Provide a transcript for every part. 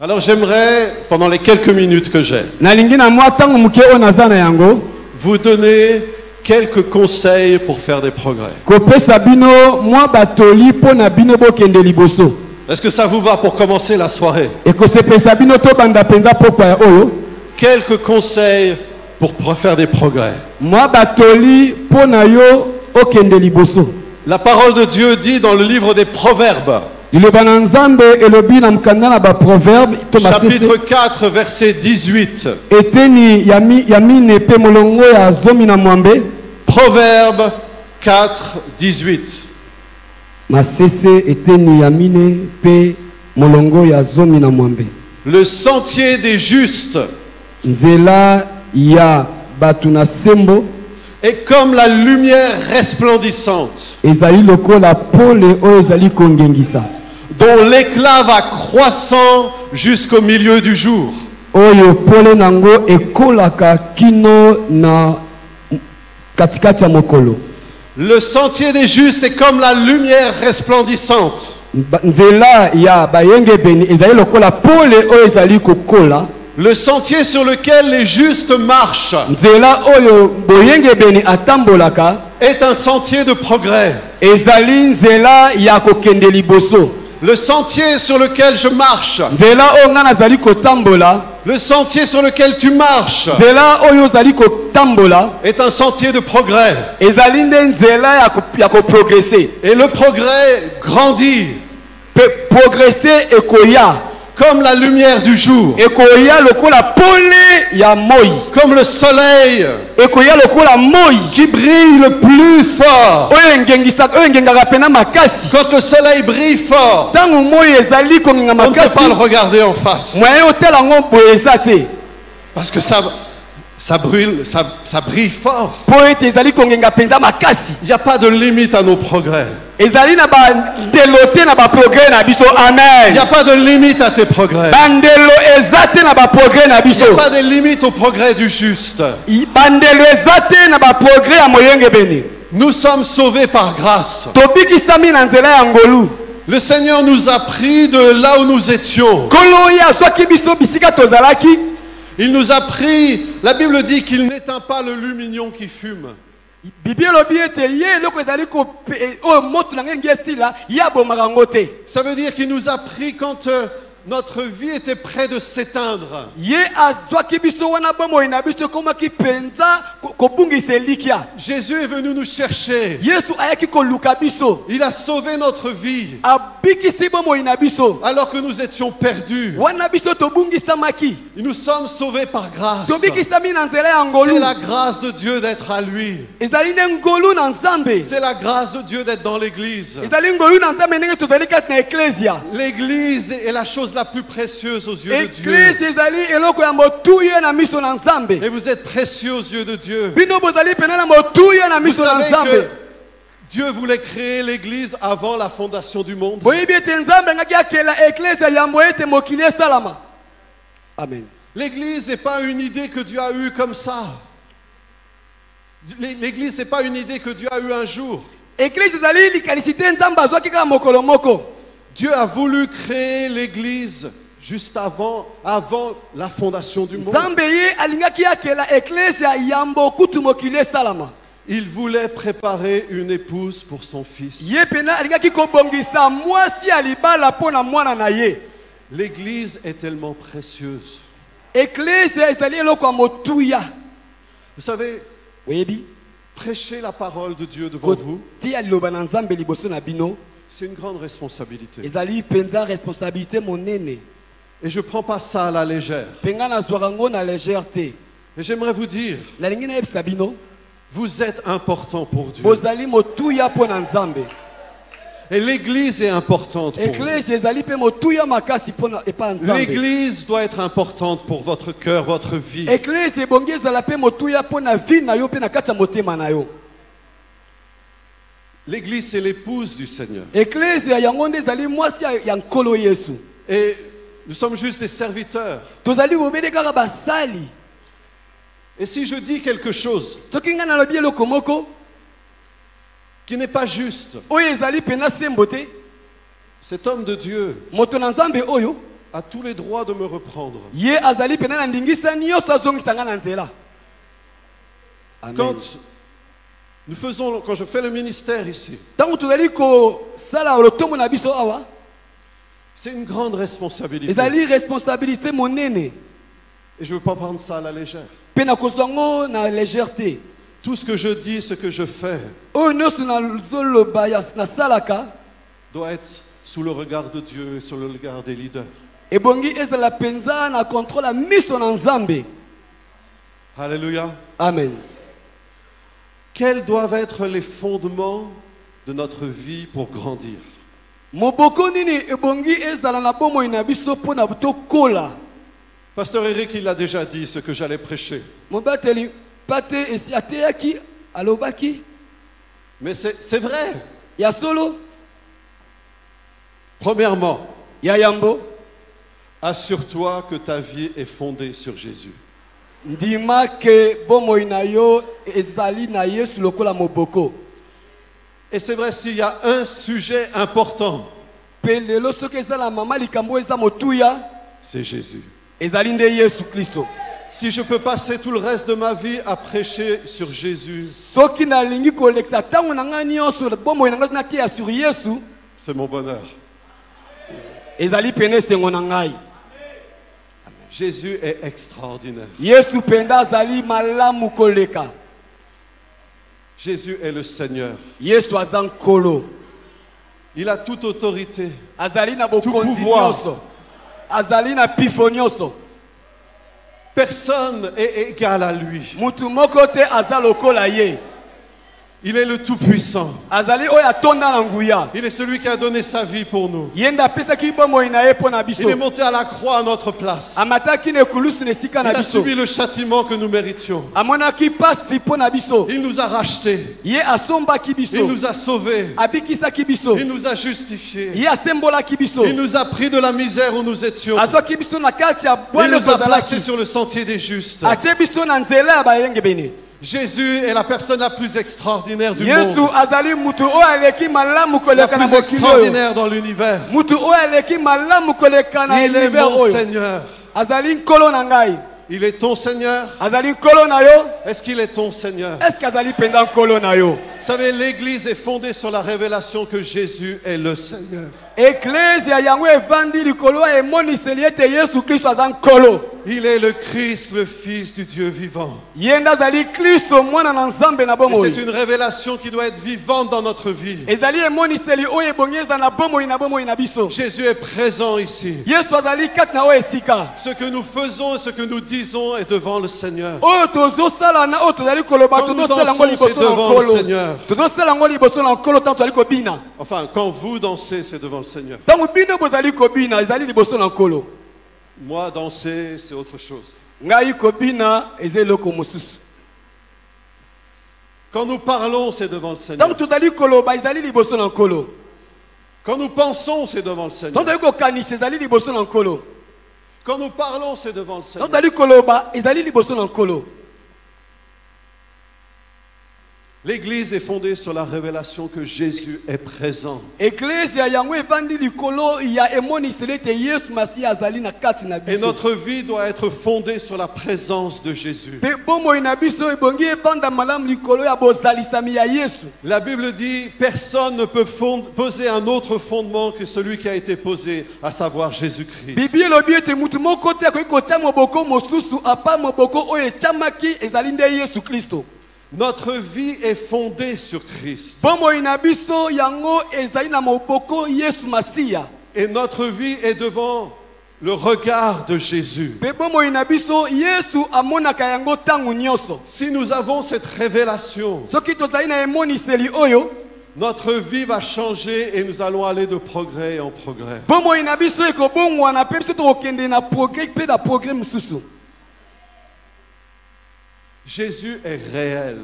Alors j'aimerais, pendant les quelques minutes que j'ai, vous donner quelques conseils pour faire des progrès. Est-ce que ça vous va pour commencer la soirée? Quelques conseils pour faire des progrès. La parole de Dieu dit dans le livre des Proverbes, chapitre 4, verset 18. Proverbes 4, 18. Le sentier des justes est comme la lumière resplendissante, dont l'éclat va croissant jusqu'au milieu du jour. Le sentier des justes est comme la lumière resplendissante. Le sentier sur lequel les justes marchent est un sentier de progrès. Le sentier sur lequel je marche, le sentier sur lequel tu marches, est un sentier de progrès. Et le progrès grandit comme la lumière du jour, comme le soleil qui brille le plus fort. Quand le soleil brille fort, on ne peut pas le regarder en face, parce que ça brille fort. Il n'y a pas de limite à nos progrès. Il n'y a pas de limite à tes progrès. Il n'y a pas de limite au progrès du juste. Nous sommes sauvés par grâce. Le Seigneur nous a pris de là où nous étions. Il nous a pris, la Bible dit qu'il n'éteint pas le lumignon qui fume. Ça veut dire qu'il nous a pris quand notre vie était près de s'éteindre. Jésus est venu nous chercher. Il a sauvé notre vie alors que nous étions perdus. Nous sommes sauvés par grâce. C'est la grâce de Dieu d'être à lui. C'est la grâce de Dieu d'être dans l'église. L'église est la chose la plus précieuse aux yeux de Dieu. Et vous êtes précieux aux yeux de Dieu. Vous savez que Dieu voulait créer l'église avant la fondation du monde. Amen. L'église n'est pas une idée que Dieu a eue comme ça. L'église n'est pas une idée que Dieu a eue un jour. Dieu a voulu créer l'église juste avant la fondation du monde. Il voulait préparer une épouse pour son fils. L'église est tellement précieuse. Vous savez, prêcher la parole de Dieu devant vous, c'est une grande responsabilité. Et je ne prends pas ça à la légère. Et j'aimerais vous dire, vous êtes important pour Dieu. Et l'église est importante pour vous. L'église doit être importante pour votre cœur, votre vie. L'église, c'est l'épouse du Seigneur. Et nous sommes juste des serviteurs. Et si je dis quelque chose qui n'est pas juste, cet homme de Dieu a tous les droits de me reprendre. Quand je fais le ministère ici, c'est une grande responsabilité. Et je ne veux pas prendre ça à la légère. Tout ce que je dis, ce que je fais, doit être sous le regard de Dieu et sous le regard des leaders. Alléluia. Amen. Quels doivent être les fondements de notre vie pour grandir? Pasteur Eric, il a déjà dit ce que j'allais prêcher. Mais c'est vrai. Premièrement, assure-toi que ta vie est fondée sur Jésus. Et c'est vrai, s'il y a un sujet important, c'est Jésus. Si je peux passer tout le reste de ma vie à prêcher sur Jésus, c'est mon bonheur. Jésus est extraordinaire. Jésus est le Seigneur. Il a toute autorité, tout pouvoir. Personne est égal à lui. Il est le Tout-Puissant. Il est celui qui a donné sa vie pour nous. Il est monté à la croix à notre place. Il a subi le châtiment que nous méritions. Il nous a rachetés. Il nous a sauvés. Il nous a justifiés. Il nous a pris de la misère où nous étions. Il nous a placés sur le sentier des justes. Jésus est la personne la plus extraordinaire du monde. La plus extraordinaire dans l'univers. Il est mon Seigneur. Il est ton Seigneur. Est-ce qu'il est ton Seigneur? Vous savez, l'Église est fondée sur la révélation que Jésus est le Seigneur. Il est le Christ, le Fils du Dieu vivant. Et c'est une révélation qui doit être vivante dans notre vie. Jésus est présent ici. Ce que nous faisons et ce que nous disons est devant le Seigneur. Quand nous dansons, c'est devant le Seigneur. Enfin, quand vous dansez, c'est devant le Seigneur. Moi, danser, c'est autre chose. Quand nous parlons, c'est devant le Seigneur. Quand nous pensons, c'est devant le Seigneur. Quand nous parlons, c'est devant le Seigneur. L'Église est fondée sur la révélation que Jésus est présent. Et notre vie doit être fondée sur la présence de Jésus. La Bible dit, personne ne peut poser un autre fondement que celui qui a été posé, à savoir Jésus-Christ. Notre vie est fondée sur Christ. Et notre vie est devant le regard de Jésus. Si nous avons cette révélation, notre vie va changer et nous allons aller de progrès en progrès. Jésus est réel.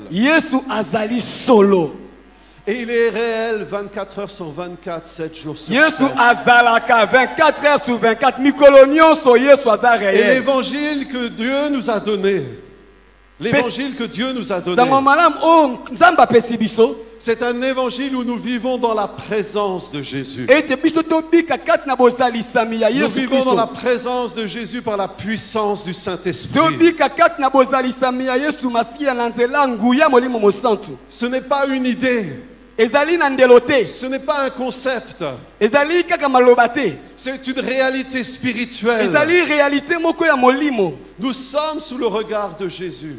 Et il est réel 24 heures sur 24, 7 jours sur 7. Et l'évangile que Dieu nous a donné, c'est un évangile où nous vivons dans la présence de Jésus. Nous vivons dans la présence de Jésus par la puissance du Saint-Esprit. Ce n'est pas une idée. Ce n'est pas un concept. C'est une réalité spirituelle. Nous sommes sous le regard de Jésus.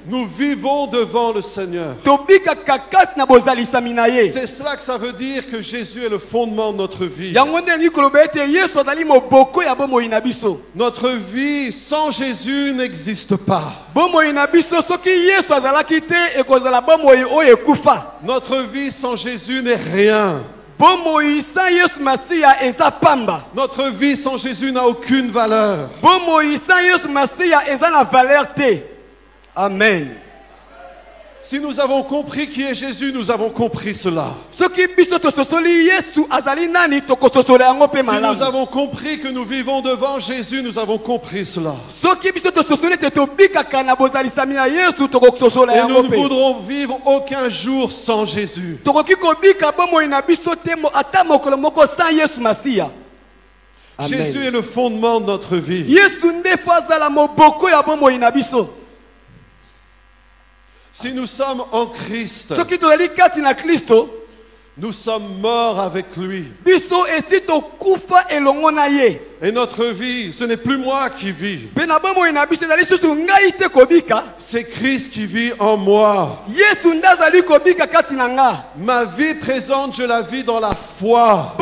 Nous vivons devant le Seigneur. C'est cela que ça veut dire que Jésus est le fondement de notre vie. Notre vie sans Jésus n'existe pas. Notre vie sans Jésus n'est rien. Notre vie sans Jésus n'a aucune valeur. Amen. Si nous avons compris qui est Jésus, nous avons compris cela. Si nous avons compris que nous vivons devant Jésus, nous avons compris cela. Et nous ne voudrons vivre aucun jour sans Jésus. Jésus est le fondement de notre vie. Si nous sommes en Christ, nous sommes morts avec lui. Et notre vie, ce n'est plus moi qui vis. C'est Christ qui vit en moi. Ma vie présente, je la vis dans la foi.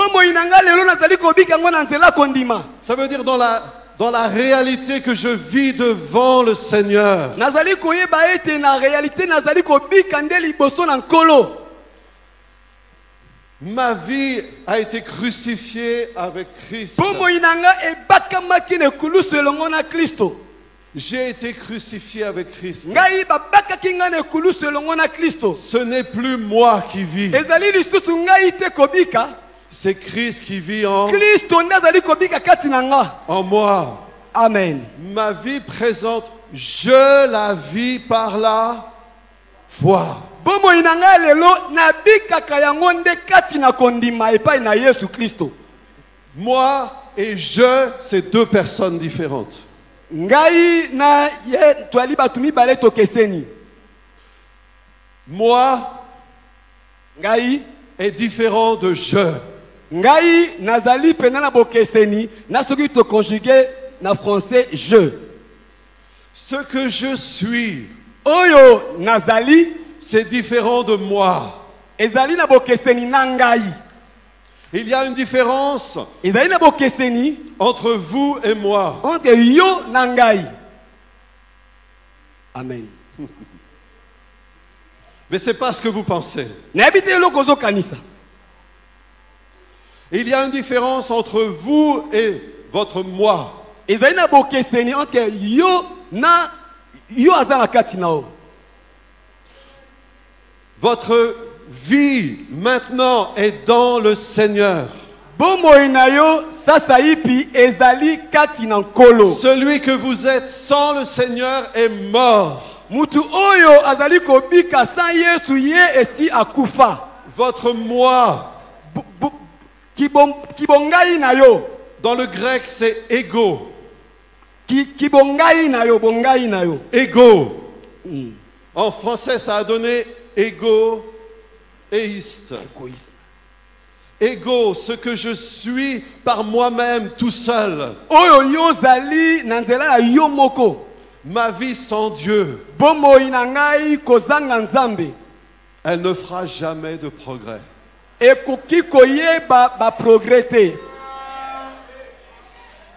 Ça veut dire dans la réalité que je vis devant le Seigneur. Ma vie a été crucifiée avec Christ. J'ai été crucifié avec Christ. Ce n'est plus moi qui vis. C'est Christ qui vit en moi. Amen. Ma vie présente, je la vis par la foi. Moi et je, c'est deux personnes différentes. Moi est différent de je. Français je. Ce que je suis, c'est différent de moi. Il y a une différence entre vous et moi. Amen. Mais ce n'est pas ce que vous pensez. Il y a une différence entre vous et votre moi. Votre vie maintenant est dans le Seigneur. Celui que vous êtes sans le Seigneur est mort. Votre moi, dans le grec c'est ego. Ego. En français ça a donné égoïste. Ego, ce que je suis par moi-même tout seul. Ma vie sans Dieu, elle ne fera jamais de progrès.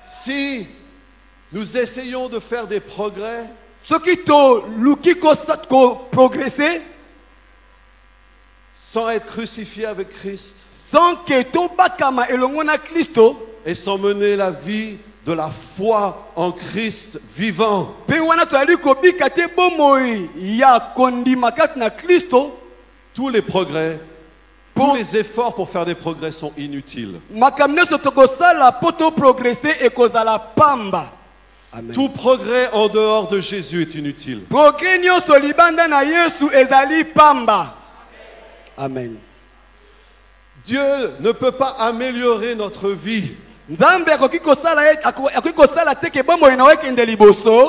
Si nous essayons de faire des progrès, sans être crucifié avec Christ, et sans mener la vie de la foi en Christ vivant, tous les progrès, tous les efforts pour faire des progrès sont Amen. Tout progrès en dehors de Jésus est inutile. Amen. Dieu ne peut pas améliorer notre vie.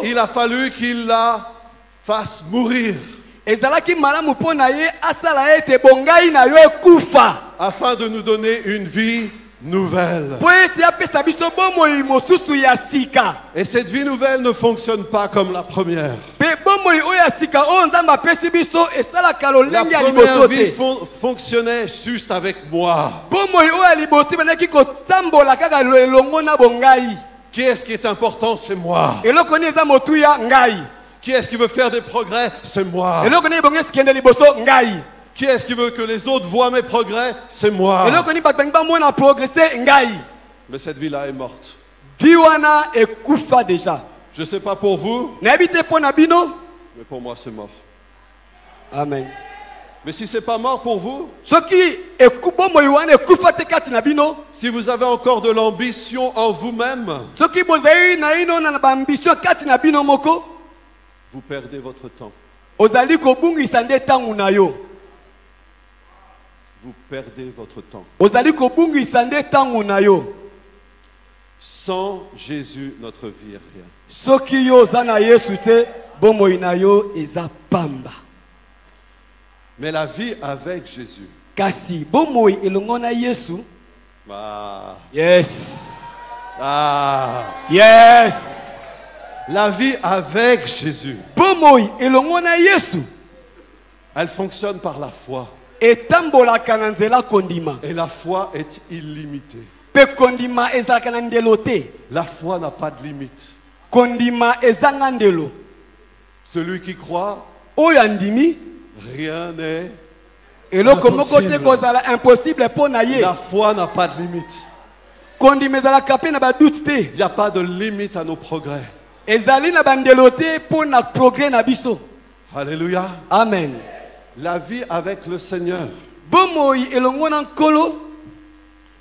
Il a fallu qu'il la fasse mourir afin de nous donner une vie nouvelle. Et cette vie nouvelle ne fonctionne pas comme la première. La première vie fonctionnait juste avec moi. Qui est-ce qui est important? C'est moi. Qui est-ce qui veut faire des progrès? C'est moi. Qui est-ce qui veut que les autres voient mes progrès? C'est moi. Mais cette vie-là est morte. Je ne sais pas pour vous, mais pour moi c'est mort. Amen. Mais si ce n'est pas mort pour vous, si vous avez encore de l'ambition en vous-même, vous perdez votre temps. Vous perdez votre temps. Sans Jésus, notre vie est rien. Mais la vie avec Jésus. Ah. Yes. Ah. Yes. La vie avec Jésus. Elle fonctionne par la foi. Et la foi est illimitée. La foi n'a pas de limite. Celui qui croit, rien n'est impossible. La foi n'a pas de limite. Il n'y a pas de limite à nos progrès. Alléluia. Amen. La vie avec le Seigneur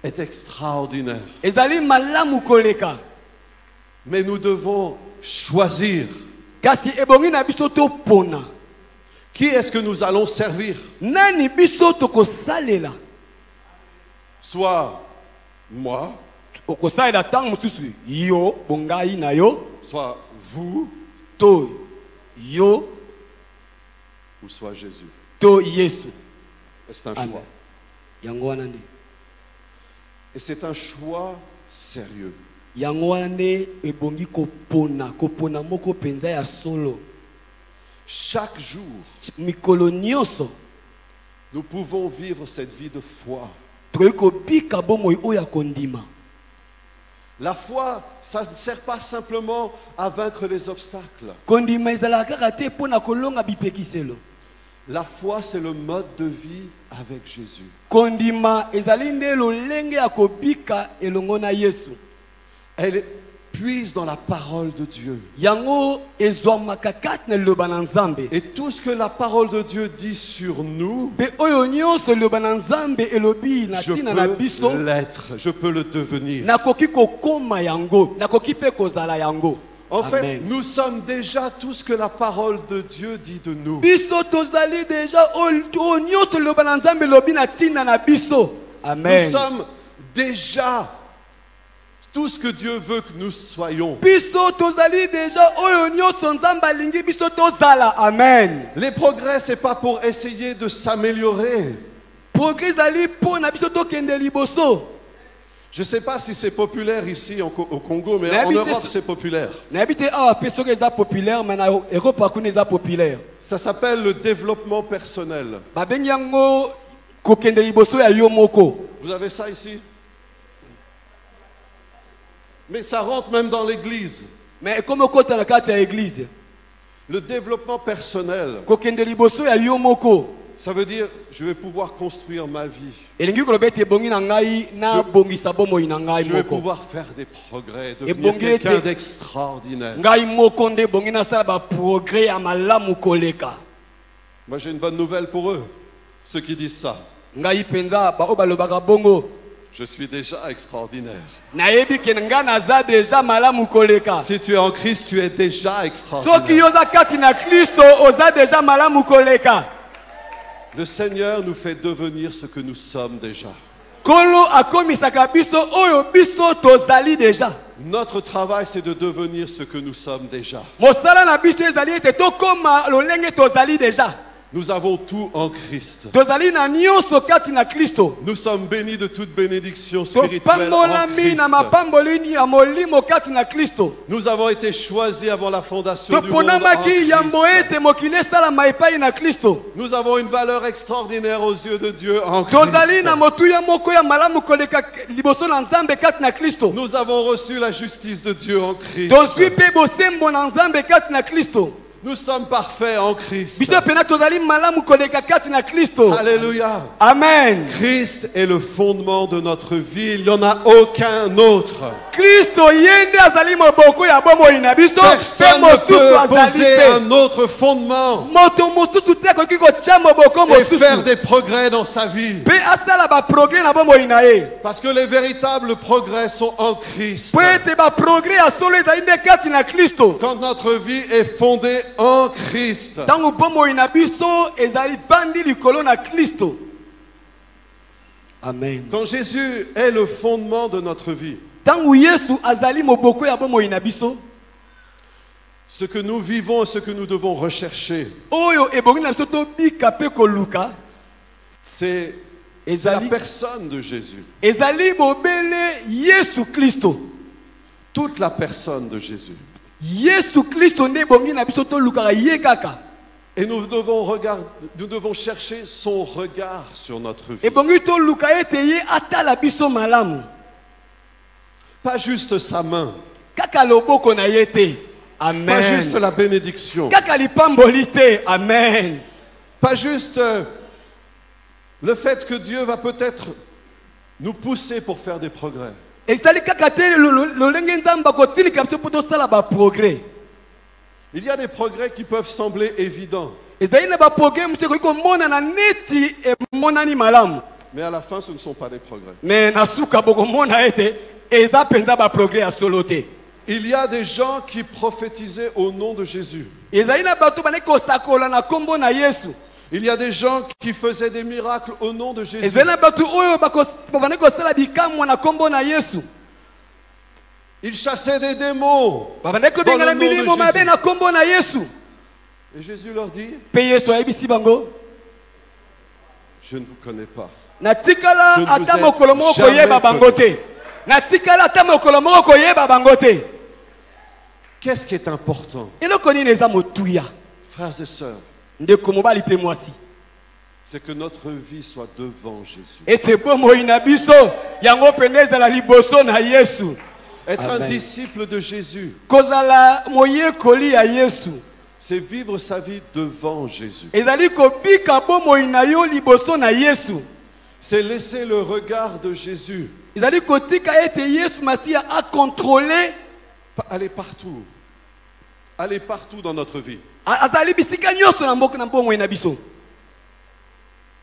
est extraordinaire. Mais nous devons choisir. Qui est-ce que nous allons servir? Soit moi, soit vous, ou soit Jésus. C'est un choix. Et c'est un choix sérieux. Chaque jour, nous pouvons vivre cette vie de foi. La foi, ça ne sert pas simplement à vaincre les obstacles. La foi, c'est le mode de vie avec Jésus. Elle puise dans la parole de Dieu. Et tout ce que la parole de Dieu dit sur nous, je peux l'être, je peux le devenir. En fait, amen. Nous sommes déjà tout ce que la parole de Dieu dit de nous. Amen. Nous sommes déjà tout ce que Dieu veut que nous soyons. Amen. Les progrès, ce n'est pas pour essayer de s'améliorer. Je ne sais pas si c'est populaire ici au Congo, mais en Europe c'est populaire. Ça s'appelle le développement personnel. Vous avez ça ici? Mais ça rentre même dans l'église. Le développement personnel. Ça veut dire, je vais pouvoir construire ma vie. Je vais pouvoir faire des progrès, devenir quelqu'un d'extraordinaire. Moi j'ai une bonne nouvelle pour eux, ceux qui disent ça. Je suis déjà extraordinaire. Si tu es en Christ, tu es déjà extraordinaire. Le Seigneur nous fait devenir ce que nous sommes déjà. Notre travail, c'est de devenir ce que nous sommes déjà. Nous avons tout en Christ. Nous sommes bénis de toute bénédiction spirituelle en Christ. Nous avons été choisis avant la fondation du monde en Christ. Nous avons une valeur extraordinaire aux yeux de Dieu en Christ. Nous avons reçu la justice de Dieu en Christ. Nous sommes parfaits en Christ. Alléluia. Amen. Christ est le fondement de notre vie. Il n'y en a aucun autre. Personne ne peut poser un autre fondement et faire des progrès dans sa vie. Parce que les véritables progrès sont en Christ. Quand notre vie est fondée en Christ. Amen. Quand Jésus est le fondement de notre vie, ce que nous vivons et ce que nous devons rechercher, c'est la personne de Jésus. Toute la personne de Jésus. Et nous devons chercher son regard sur notre vie. Pas juste sa main. Amen. Pas juste la bénédiction. Amen. Pas juste le fait que Dieu va peut-être nous pousser pour faire des progrès. Il y a des progrès qui peuvent sembler évidents. Mais à la fin, ce ne sont pas des progrès. Il y a des gens qui prophétisaient au nom de Jésus. Il y a des gens qui faisaient des miracles au nom de Jésus. Ils chassaient des démons dans le nom de Jésus. Et Jésus leur dit, je ne vous connais pas. Je ne vous ai jamais connu. Qu'est-ce qui est important? Frères et sœurs, c'est que notre vie soit devant Jésus. Être un disciple de Jésus, c'est vivre sa vie devant Jésus. C'est laisser le regard de Jésus aller partout. Aller partout dans notre vie.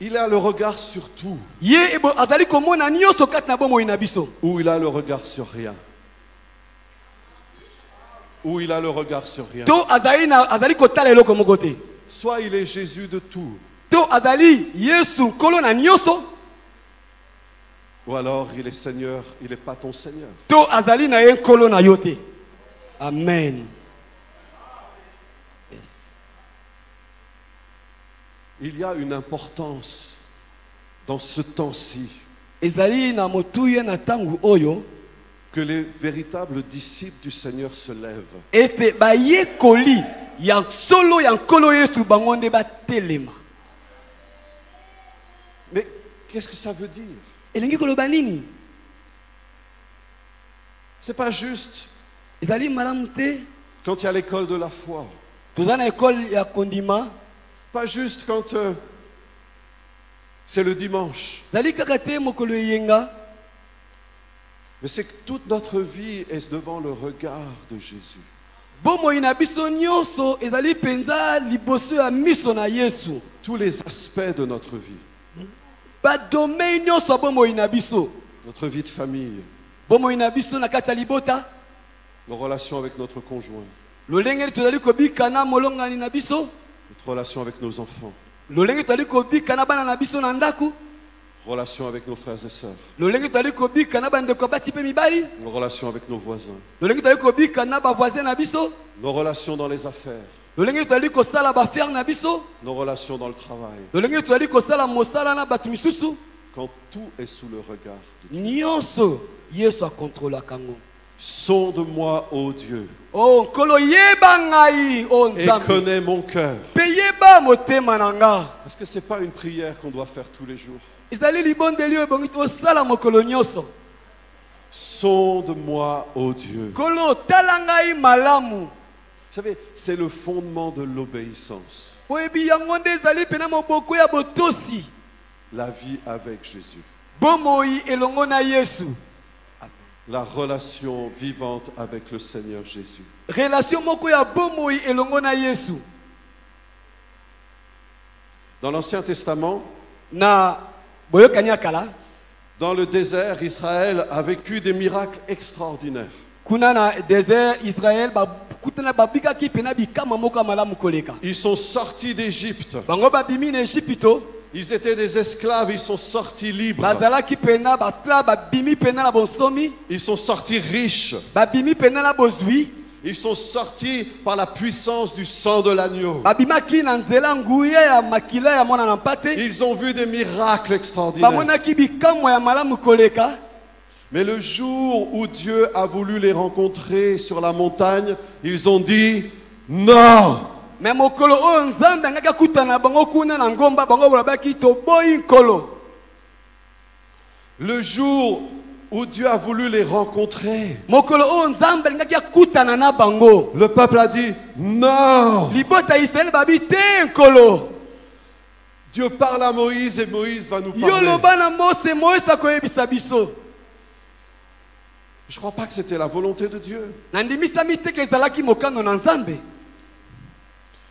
Il a le regard sur tout. Ou il a le regard sur rien. Ou il a le regard sur rien. Soit il est Jésus de tout. Ou alors il est Seigneur, il n'est pas ton Seigneur. Amen. Il y a une importance dans ce temps-ci que les véritables disciples du Seigneur se lèvent. Mais qu'est-ce que ça veut dire? C'est pas juste quand il y a l'école de la foi. Pas juste quand c'est le dimanche. Mais c'est que toute notre vie est devant le regard de Jésus. Tous les aspects de notre vie. Notre vie de famille. Nos relations avec notre conjoint. Notre relation avec nos enfants. Relation avec nos frères et sœurs. Nos relations avec nos voisins. Nos relations dans les affaires. Nos relations dans le travail. Quand tout est sous le regard de Dieu. Sonde-moi, ô Dieu, et connais mon cœur. Est-ce que ce n'est pas une prière qu'on doit faire tous les jours? Sonde-moi, ô Dieu. Vous savez, c'est le fondement de l'obéissance. La vie avec Jésus. La relation vivante avec le Seigneur Jésus. Dans l'Ancien Testament, dans le désert, Israël a vécu des miracles extraordinaires. Ils sont sortis d'Égypte. Ils étaient des esclaves, ils sont sortis libres. Ils sont sortis riches. Ils sont sortis par la puissance du sang de l'agneau. Ils ont vu des miracles extraordinaires. Mais le jour où Dieu a voulu les rencontrer sur la montagne, ils ont dit non. Le jour où Dieu a voulu les rencontrer, le peuple a dit non. Dieu parle à Moïse et Moïse va nous parler. Je ne crois pas que c'était la volonté de Dieu.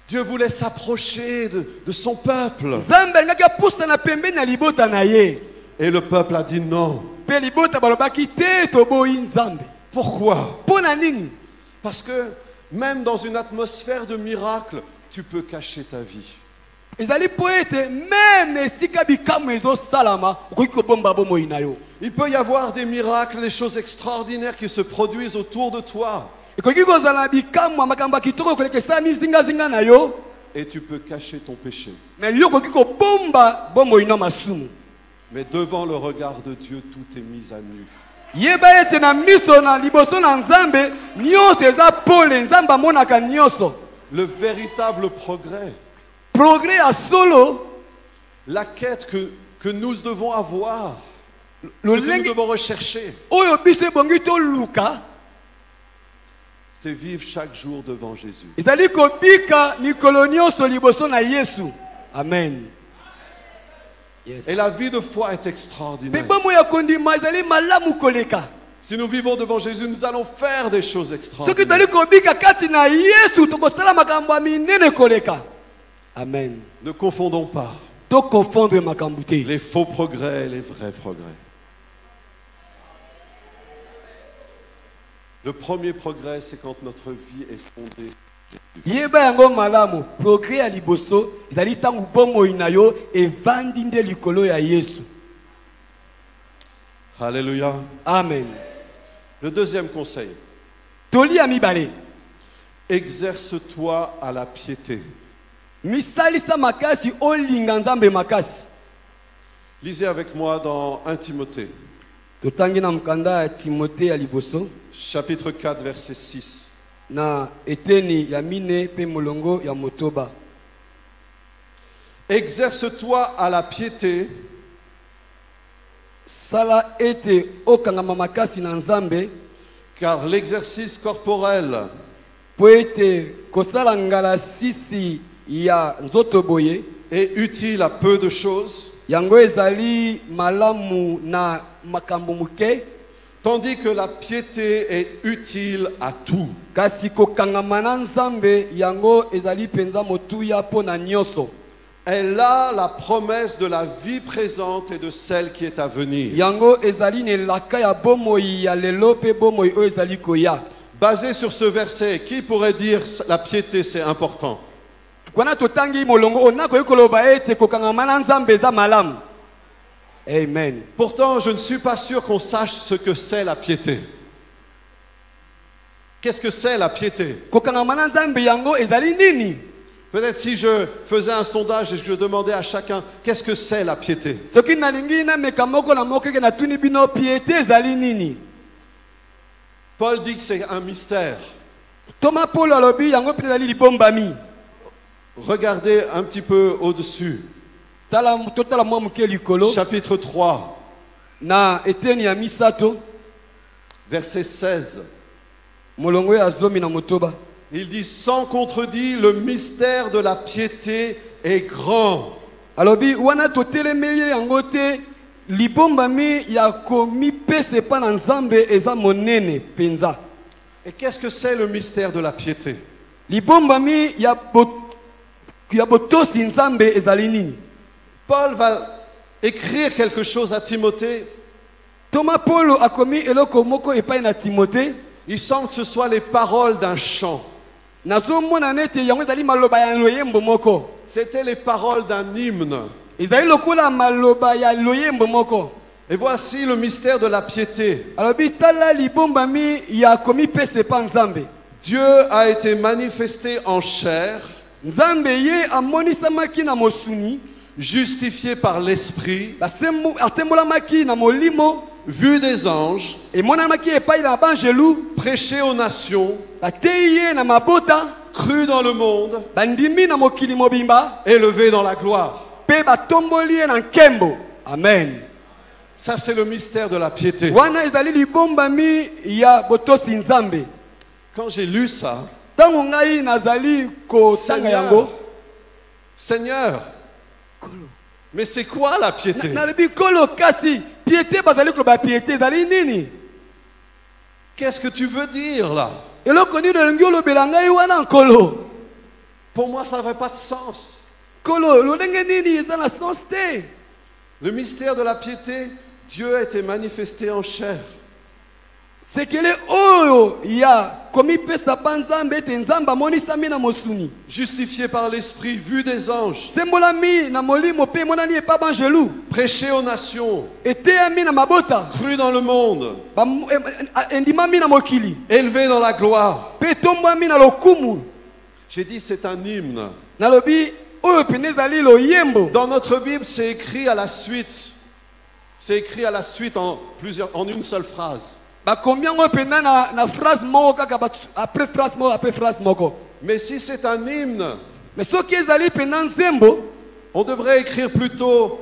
Dieu voulait s'approcher de son peuple. Et le peuple a dit non. Pourquoi? Parce que même dans une atmosphère de miracle, tu peux cacher ta vie. Il peut y avoir des miracles, des choses extraordinaires qui se produisent autour de toi. Et tu peux cacher ton péché. Mais devant le regard de Dieu, tout est mis à nu. Le véritable progrès, la quête que nous devons avoir, ce que nous devons rechercher, c'est vivre chaque jour devant Jésus. Amen. Yes. Et la vie de foi est extraordinaire. Si nous vivons devant Jésus, nous allons faire des choses extraordinaires. Amen. Ne confondons pas les faux progrès et les vrais progrès. Le premier progrès, c'est quand notre vie est fondée. Alléluia. Amen. Le deuxième conseil. Exerce-toi à la piété. Lisez avec moi dans 1 Timothée. Chapitre 4, verset 6. Exerce-toi à la piété, car l'exercice corporel est utile à peu de choses, tandis que la piété est utile à tout. Elle a la promesse de la vie présente et de celle qui est à venir. Basé sur ce verset, qui pourrait dire la piété c'est important? Amen. Pourtant, je ne suis pas sûr qu'on sache ce que c'est la piété. Qu'est-ce que c'est la piété? Peut-être si je faisais un sondage et je demandais à chacun, qu'est-ce que c'est la piété? Paul dit que c'est un mystère. Regardez un petit peu au-dessus. Chapitre 3. Verset 16. Il dit, sans contredit, le mystère de la piété est grand. Et qu'est-ce que c'est le mystère de la piété? Paul va écrire quelque chose à Timothée. Il semble que ce soit les paroles d'un chant. C'était les paroles d'un hymne. Et voici le mystère de la piété. Dieu a été manifesté en chair, justifié par l'Esprit, vu des anges, prêché aux nations, cru dans le monde, élevé dans la gloire. Amen. Ça, c'est le mystère de la piété. Quand j'ai lu ça, Seigneur, mais c'est quoi la piété? Qu'est-ce que tu veux dire là? Pour moi, ça n'avait pas de sens. Le mystère de la piété, Dieu a été manifesté en chair. Justifié par l'Esprit, vu des anges, prêché aux nations, cru dans le monde, élevé dans la gloire. J'ai dit c'est un hymne. Dans notre Bible, c'est écrit à la suite. C'est écrit à la suite en une seule phrase. Mais si c'est un hymne, on devrait écrire plutôt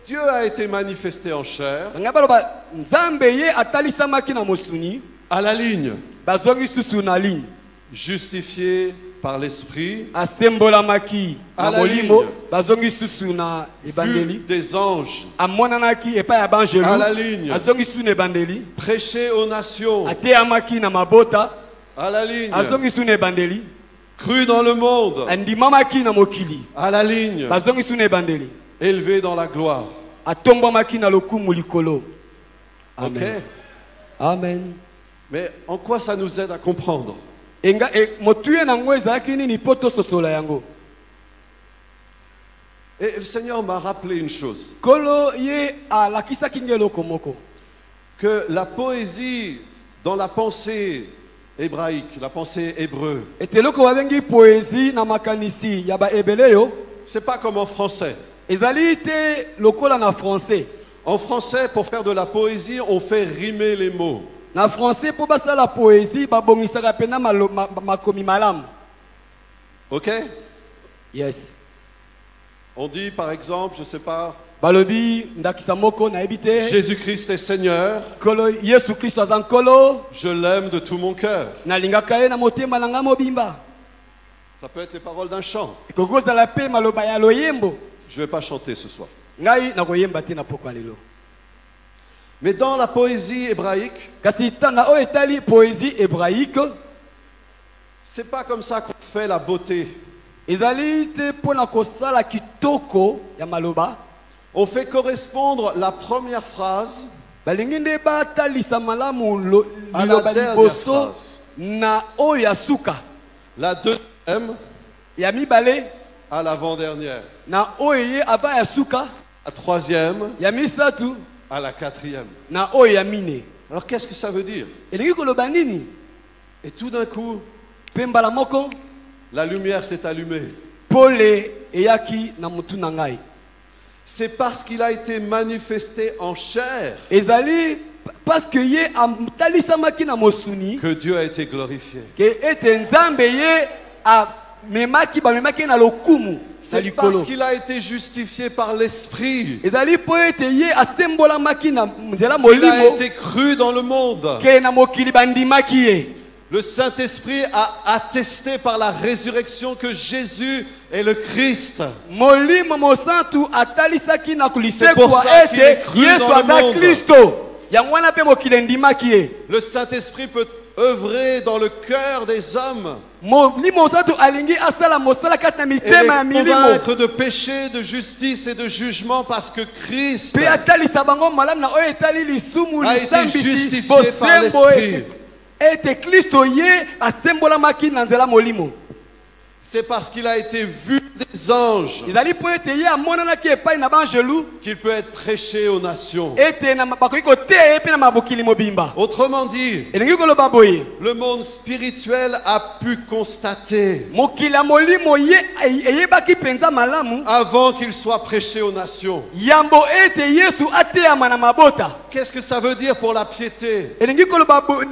Dieu a été manifesté en chair. À la ligne. Justifié par l'Esprit. À la ligne. Vu des anges. À la ligne. Prêché aux nations. À la ligne. Cru dans le monde. À la ligne. Élevé dans la gloire. Ok. Amen. Mais en quoi ça nous aide à comprendre? Et le Seigneur m'a rappelé une chose. Que la poésie dans la pensée hébraïque, la pensée hébreu, c'est pas comme en français. En français, pour faire de la poésie, on fait rimer les mots. En français, pour passer la poésie, ok? Yes. On dit par exemple, je sais pas, Jésus-Christ est Seigneur. Je l'aime de tout mon cœur. Ça peut être les paroles d'un chant. Je ne vais pas chanter ce soir. Mais dans la poésie hébraïque, c'est pas comme ça qu'on fait la beauté. On fait correspondre la première phrase à la dernière phrase. La deuxième à l'avant-dernière. La troisième à la quatrième. Alors qu'est-ce que ça veut dire? Et tout d'un coup, la lumière s'est allumée. C'est parce qu'il a été manifesté en chair que Dieu a été glorifié. C'est parce qu'il a été justifié par l'Esprit qu'il a été cru dans le monde. Le Saint-Esprit a attesté par la résurrection que Jésus est le Christ. C'est pour ça qu'il est cru dans le monde. Le Saint-Esprit peut œuvrer dans le cœur des hommes et les convaincre de péché, de justice et de jugement parce que Christ a été justifié par l'Esprit. C'est parce qu'il a été vu des anges qu'il peut être prêché aux nations. Autrement dit, le monde spirituel a pu constater avant qu'il soit prêché aux nations. Qu'est-ce que ça veut dire pour la piété? Ça veut dire que Paul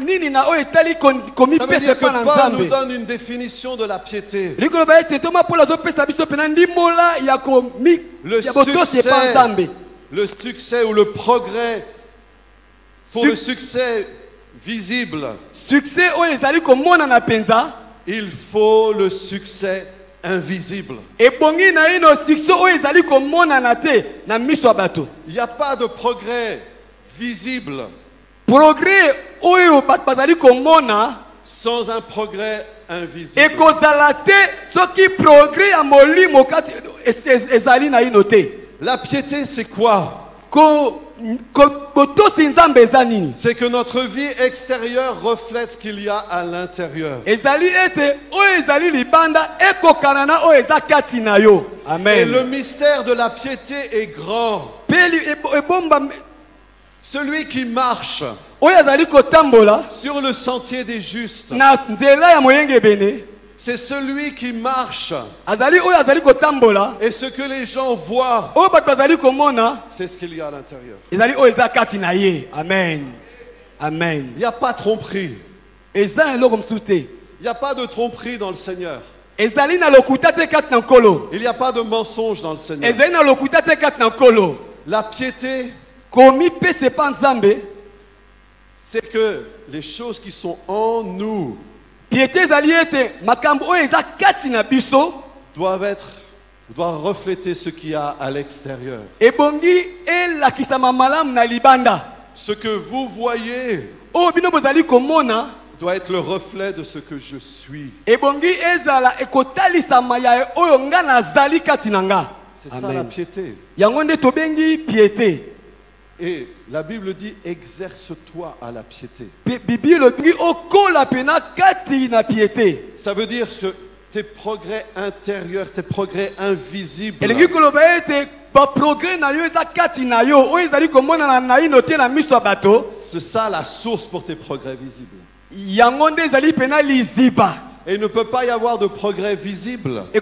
nous donne une définition de la piété. Le succès ou le progrès, pour le succès visible, il faut le succès invisible. Il n'y a pas de progrès visible sans un progrès invisible. La piété, c'est quoi? C'est que notre vie extérieure reflète ce qu'il y a à l'intérieur. Et le mystère de la piété est grand. Celui qui marche sur le sentier des justes, c'est celui qui marche. Et ce que les gens voient, c'est ce qu'il y a à l'intérieur. Amen. Amen. Il n'y a pas de tromperie. Il n'y a pas de tromperie dans le Seigneur. Il n'y a pas de mensonge dans le Seigneur. La piété, c'est que les choses qui sont en nous doivent refléter ce qu'il y a à l'extérieur. Ce que vous voyez doit être le reflet de ce que je suis. C'est ça la piété. Et la Bible dit exerce-toi à la piété. Ça veut dire que tes progrès intérieurs, tes progrès invisibles, c'est ça la source pour tes progrès visibles. Et il ne peut pas y avoir de progrès visible sans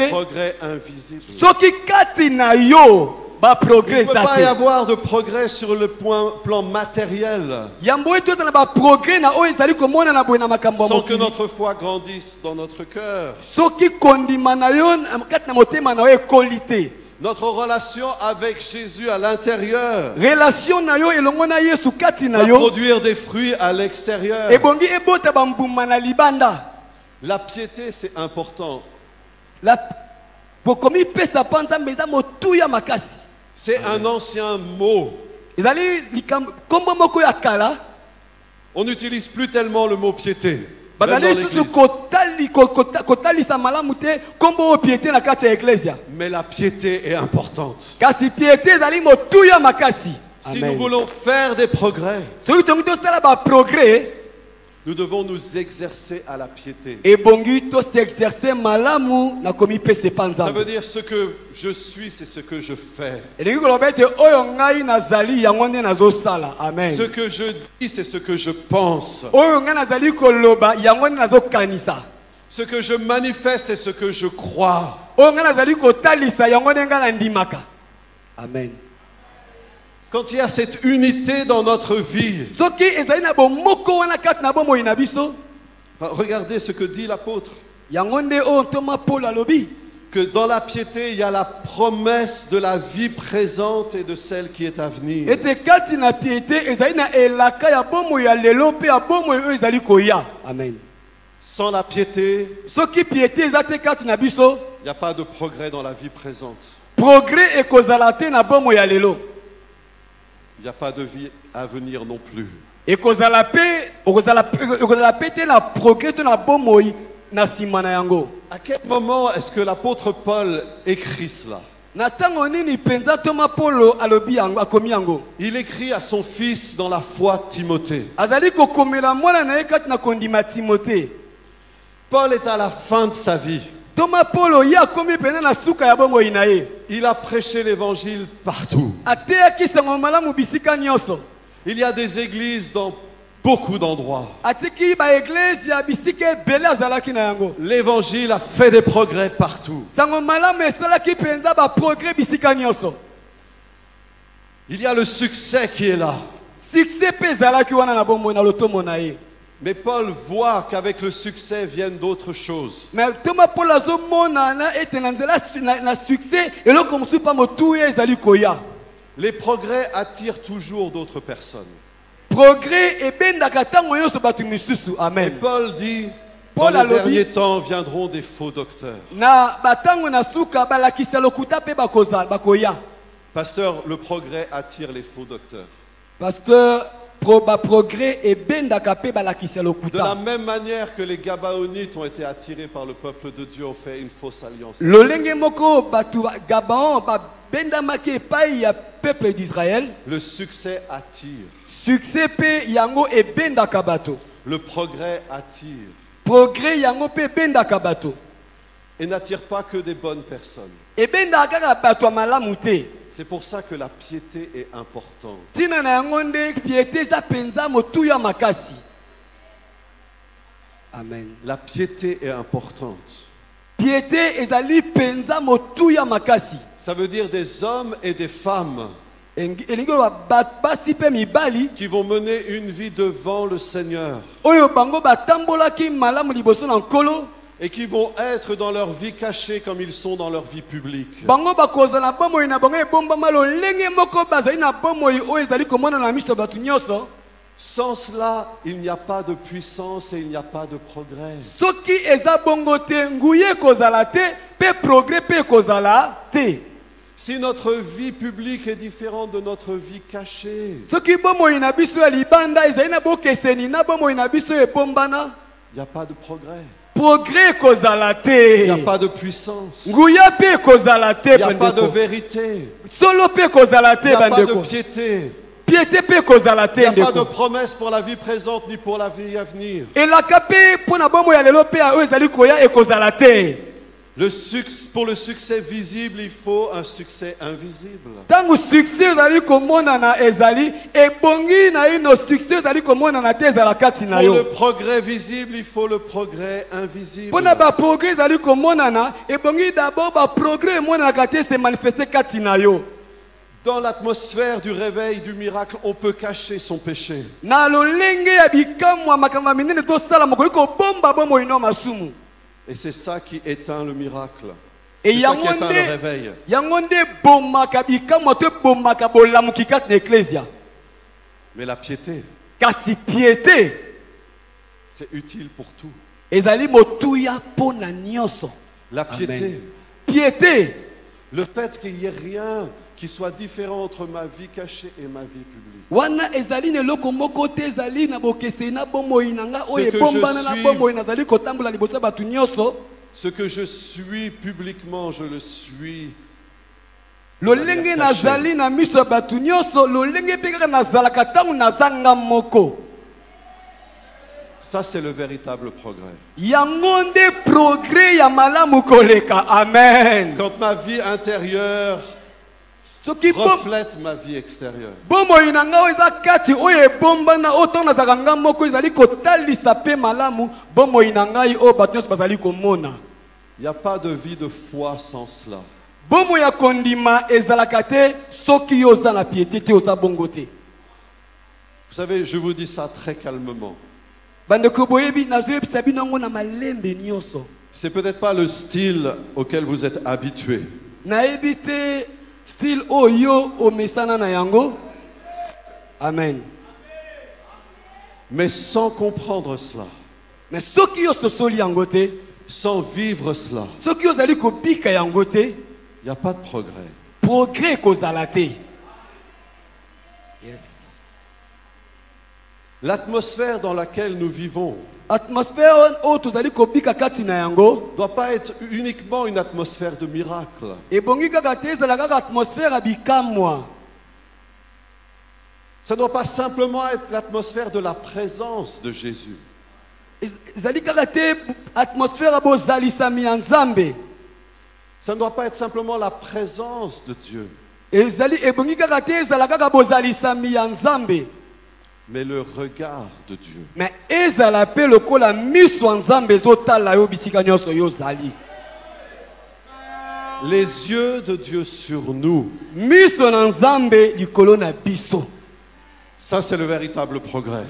progrès invisible. Il ne peut pas y avoir de progrès sur le plan matériel sans que notre foi grandisse dans notre cœur. Notre relation avec Jésus à l'intérieur va produire des fruits à l'extérieur. La piété, c'est important. C'est un ancien mot. On n'utilise plus tellement le mot piété. Mais la piété est importante. Si nous voulons faire des progrès, nous devons nous exercer à la piété. Ça veut dire ce que je suis, c'est ce que je fais. Ce que je dis, c'est ce que je pense. Ce que je manifeste, c'est ce que je crois. Amen. Quand il y a cette unité dans notre vie, regardez ce que dit l'apôtre. Que dans la piété, il y a la promesse de la vie présente et de celle qui est à venir. Amen. Sans la piété, il n'y a pas de progrès dans la vie présente. Il n'y a pas de vie à venir non plus. À quel moment est-ce que l'apôtre Paul écrit cela? Il écrit à son fils dans la foi, Timothée. Paul est à la fin de sa vie. Il a prêché l'évangile partout. Il y a des églises dans beaucoup d'endroits. L'évangile a fait des progrès partout. Il y a le succès qui est là. Mais Paul voit qu'avec le succès viennent d'autres choses. Les progrès attirent toujours d'autres personnes. Et Paul dit, dans les derniers temps viendront des faux docteurs. Pasteur, le progrès attire les faux docteurs. Pasteur, de la même manière que les Gabaonites ont été attirés par le peuple de Dieu, ont fait une fausse alliance. Le succès attire. Le progrès attire. Et n'attire pas que des bonnes personnes. C'est pour ça que la piété est importante. Amen. La piété est importante. Ça veut dire des hommes et des femmes qui vont mener une vie devant le Seigneur et qui vont être dans leur vie cachée comme ils sont dans leur vie publique. Sans cela, il n'y a pas de puissance et il n'y a pas de progrès. Si notre vie publique est différente de notre vie cachée, il n'y a pas de progrès. Il n'y a pas de puissance. Il n'y a pas de vérité. Il n'y a pas de piété. Il n'y a pas de promesse pour la vie présente ni pour la vie à venir. Pour le succès visible, il faut un succès invisible. Pour le progrès visible, il faut le progrès invisible. Dans l'atmosphère du réveil du miracle, on peut cacher son péché. Et c'est ça qui éteint le miracle. C'est ça qui éteint le réveil. Mais la piété, c'est utile pour tout. La piété, le fait qu'il n'y ait rien qui soit différent entre ma vie cachée et ma vie publique. Ce que je suis publiquement, je le suis. Ça, c'est le véritable progrès. Amen. Quand ma vie intérieure reflète ma vie extérieure. Il n'y a pas de vie de foi sans cela. Vous savez, je vous dis ça très calmement. C'est peut-être pas le style auquel vous êtes habitué. Amen. Mais sans comprendre cela, sans vivre cela, il n'y a pas de progrès. Yes. L'atmosphère dans laquelle nous vivons ne doit pas être uniquement une atmosphère de miracle. Ça ne doit pas simplement être l'atmosphère de la présence de Jésus. Ça ne doit pas être simplement la présence de Dieu. Mais le regard de Dieu. Les yeux de Dieu sur nous. Ça, c'est le véritable progrès.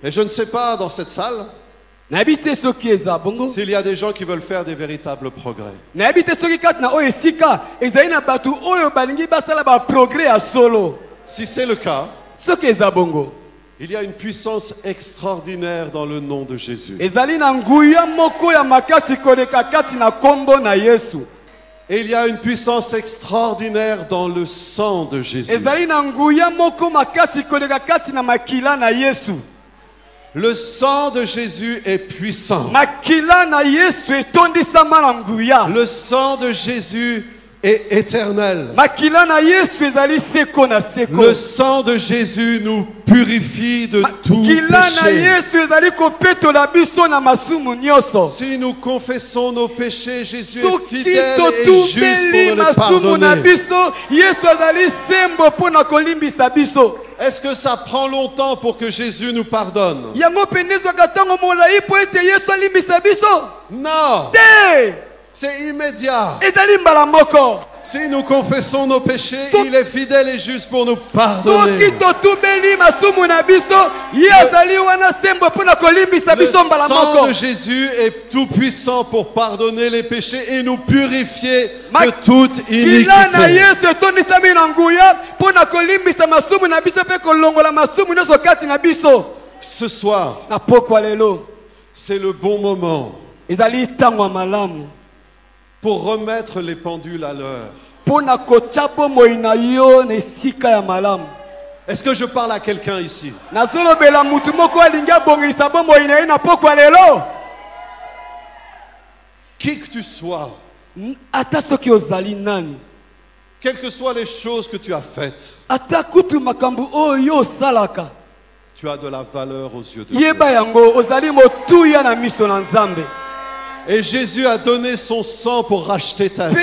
Et je ne sais pas dans cette salle s'il y a des gens qui veulent faire des véritables progrès. Si c'est le cas, il y a une puissance extraordinaire dans le nom de Jésus. Et il y a une puissance extraordinaire dans le sang de Jésus. Le sang de Jésus est puissant. Le sang de Jésus est éternel. Le sang de Jésus nous purifie de tout péché. Si nous confessons nos péchés, Jésus est fidèle et juste pour nous les pardonner. Est-ce que ça prend longtemps pour que Jésus nous pardonne? Non. C'est immédiat. Si nous confessons nos péchés, il est fidèle et juste pour nous pardonner. Le sang de Jésus est tout puissant pour pardonner les péchés et nous purifier de toute iniquité. Ce soir, c'est le bon moment pour remettre les pendules à l'heure. Est-ce que je parle à quelqu'un ici? Qui que tu sois, quelles que soient les choses que tu as faites, tu as de la valeur aux yeux de Dieu. Et Jésus a donné son sang pour racheter ta vie.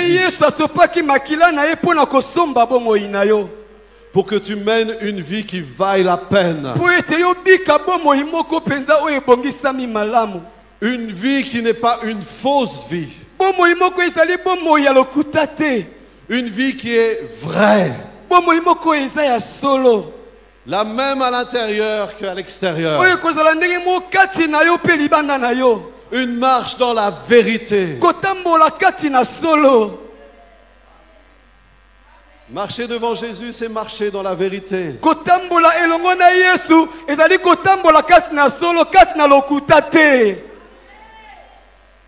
Pour que tu mènes une vie qui vaille la peine. Une vie qui n'est pas une fausse vie. Une vie qui est vraie. La même à l'intérieur qu'à l'extérieur. Une marche dans la vérité. Marcher devant Jésus, c'est marcher dans la vérité.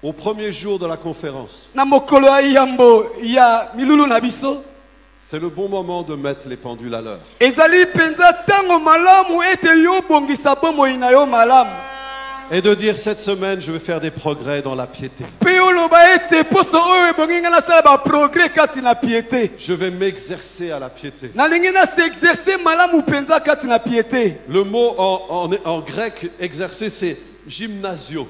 Au premier jour de la conférence, c'est le bon moment de mettre les pendules à l'heure. Et de dire cette semaine, je vais faire des progrès dans la piété. Je vais m'exercer à la piété. Le mot en grec exercer, c'est gymnasio.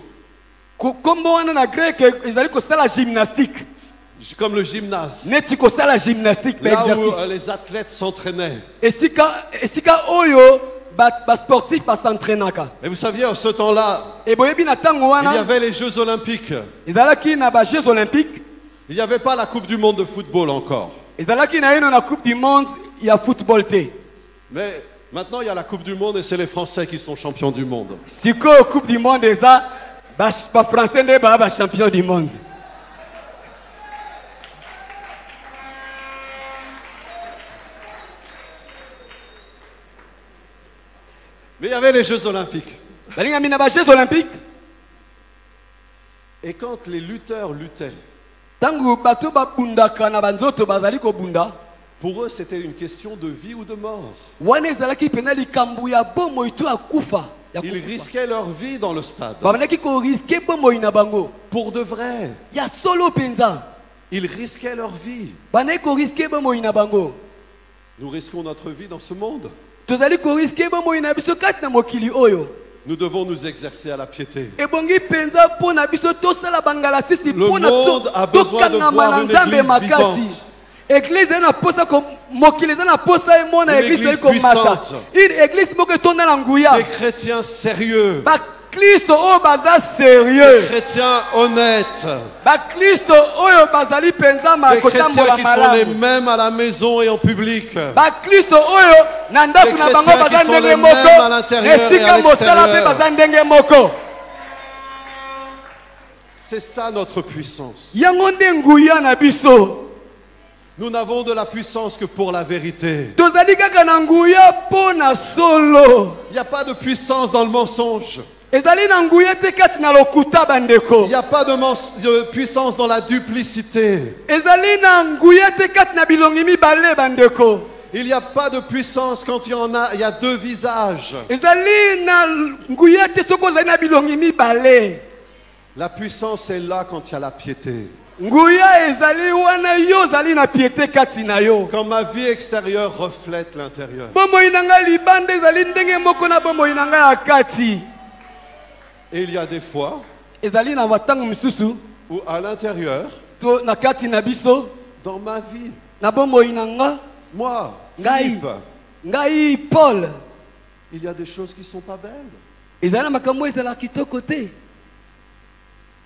Comme le gymnase. Là où les athlètes s'entraînaient. Et vous saviez, en ce temps-là, il y avait les Jeux Olympiques. Il n'y avait pas la Coupe du Monde de football encore. Mais maintenant, il y a la Coupe du Monde et c'est les Français qui sont champions du monde. Coupe du Monde, Français champion du monde. Mais il y avait les Jeux Olympiques. Et quand les lutteurs luttaient, pour eux c'était une question de vie ou de mort. Ils risquaient leur vie dans le stade. Pour de vrai. Ils risquaient leur vie. Nous risquons notre vie dans ce monde. Nous devons nous exercer à la piété. Le monde a besoin de voir une église vivante. Une église puissante. Des chrétiens sérieux. Des chrétiens honnêtes. Des chrétiens qui sont les mêmes à la maison et en public. Des chrétiens qui sont les mêmes à l'intérieur et à l'extérieur. C'est ça notre puissance. Nous n'avons de la puissance que pour la vérité. Il n'y a pas de puissance dans le mensonge. Il n'y a pas de puissance dans la duplicité. Il n'y a pas de puissance quand il y a deux visages. La puissance est là quand il y a la piété. Quand ma vie extérieure reflète l'intérieur. Et il y a des fois où à l'intérieur, dans ma vie, moi, Philippe, Paul, il y a des choses qui ne sont pas belles.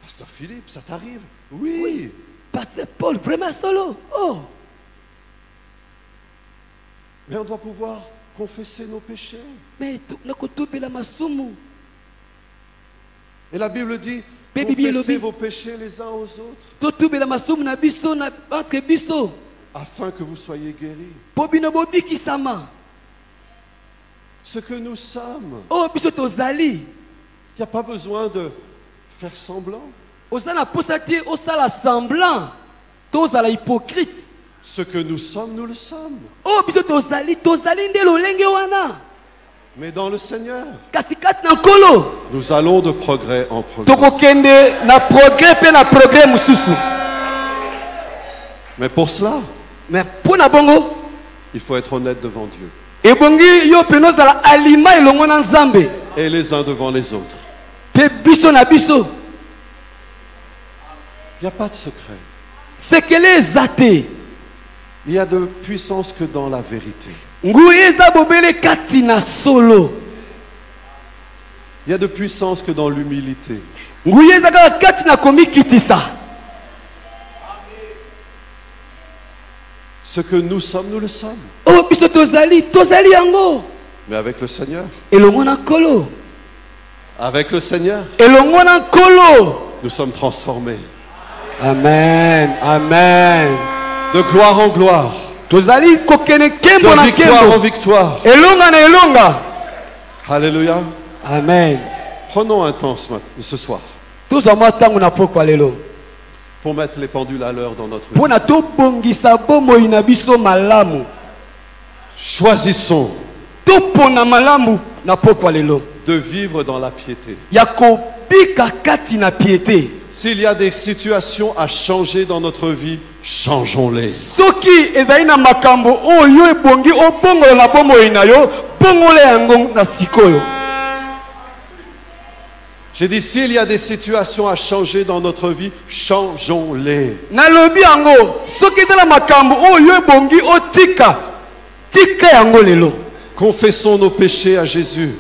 Pasteur Philippe, ça t'arrive? Oui. Pasteur Paul, vraiment solo. Oh. Mais on doit pouvoir confesser nos péchés. Et la Bible dit, confessez vos péchés les uns aux autres, afin que vous soyez guéris. Ce que nous sommes, il n'y a pas besoin de faire semblant. Ce que nous sommes, nous le sommes. Mais dans le Seigneur, nous allons de progrès en progrès. Mais pour cela, il faut être honnête devant Dieu. Et les uns devant les autres. Il n'y a pas de secret. Il y a de puissance que dans la vérité. Il y a de puissance que dans l'humilité. Ce que nous sommes, nous le sommes. Mais avec le Seigneur. Avec le Seigneur. Nous sommes transformés. Amen. Amen. De gloire en gloire. De victoire en victoire. Alléluia. Amen. Prenons un temps ce soir. Pour mettre les pendules à l'heure dans notre vie. Choisissons de vivre dans la piété. S'il y a des situations à changer dans notre vie, changeons-les. J'ai dit, s'il y a des situations à changer dans notre vie, changeons-les. Confessons nos péchés à Jésus.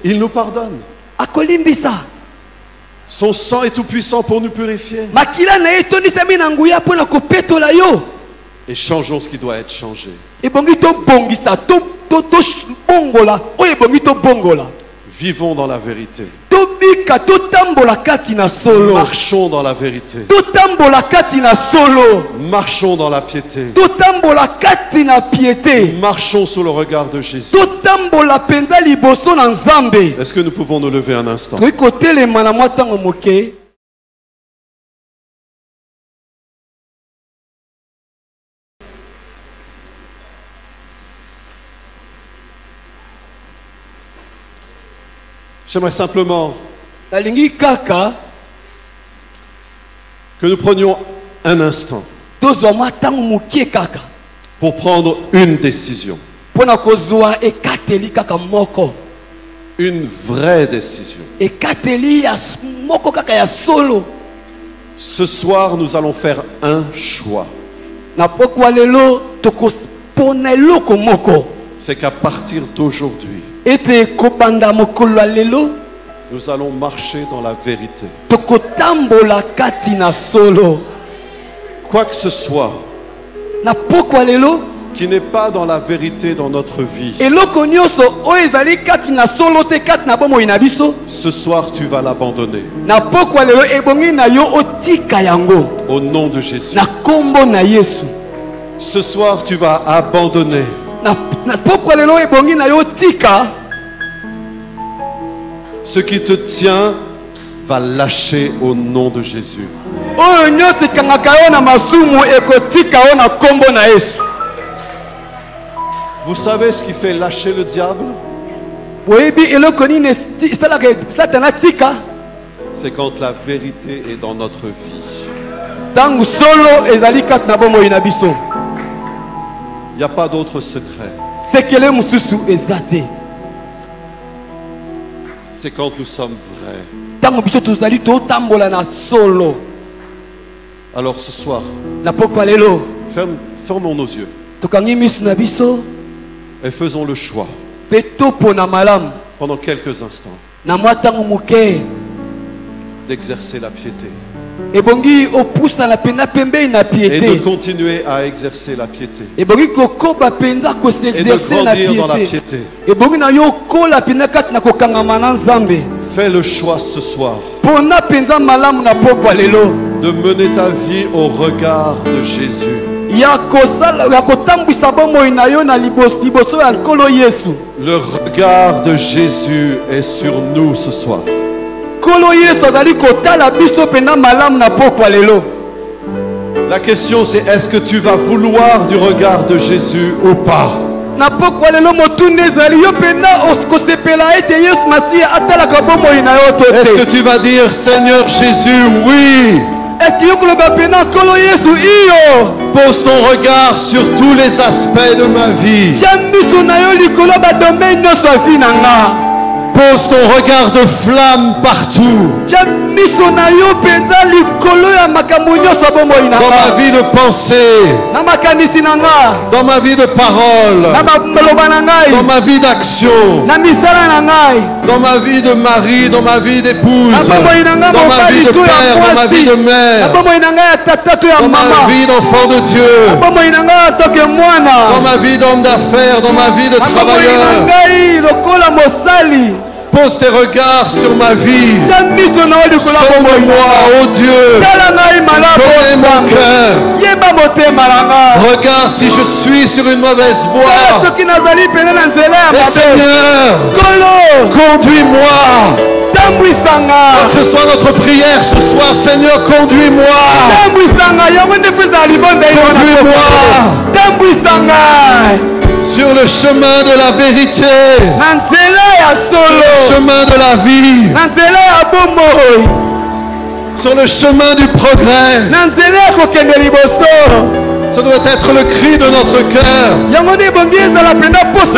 Il nous pardonne. Son sang est tout puissant pour nous purifier. Et changeons ce qui doit être changé. Vivons dans la vérité. Marchons dans la vérité. Marchons dans la piété. Marchons sous le regard de Jésus. Est-ce que nous pouvons nous lever un instant? J'aimerais simplement que nous prenions un instant pour prendre une décision. Une vraie décision. Ce soir, nous allons faire un choix. C'est qu'à partir d'aujourd'hui, nous allons marcher dans la vérité. Quoi que ce soit qui n'est pas dans la vérité dans notre vie, ce soir tu vas l'abandonner. Au nom de Jésus. Ce soir tu vas abandonner. Ce qui te tient va lâcher au nom de Jésus. Vous savez ce qui fait lâcher le diable? C'est quand la vérité est dans notre vie. Il n'y a pas d'autre secret. C'est quand nous sommes vrais. Alors ce soir, fermons nos yeux et faisons le choix pendant quelques instants d'exercer la piété et de continuer à exercer la piété et de grandir dans la piété. Fais le choix ce soir de mener ta vie au regard de Jésus. Le regard de Jésus est sur nous ce soir. La question c'est, est-ce que tu vas vouloir du regard de Jésus ou pas? Est-ce que tu vas dire, Seigneur Jésus, oui? Pose ton regard sur tous les aspects de ma vie. Pose ton regard de flamme partout. Dans ma vie de pensée, dans ma vie de parole, dans ma vie d'action, dans ma vie de mari, dans ma vie d'épouse, dans ma vie de père, dans ma vie de mère, dans ma vie d'enfant de Dieu, dans ma vie d'homme d'affaires, dans ma vie de travailleur. Pose tes regards sur ma vie. Sauve-moi, oh Dieu. Connais mon cœur. Regarde si je suis sur une mauvaise voie. Et Seigneur, conduis-moi. Quelle que soit notre prière ce soir, Seigneur, conduis-moi. Conduis-moi sur le chemin de la vérité, sur le chemin de la vie, sur le chemin du progrès. Ça doit être le cri de notre cœur. De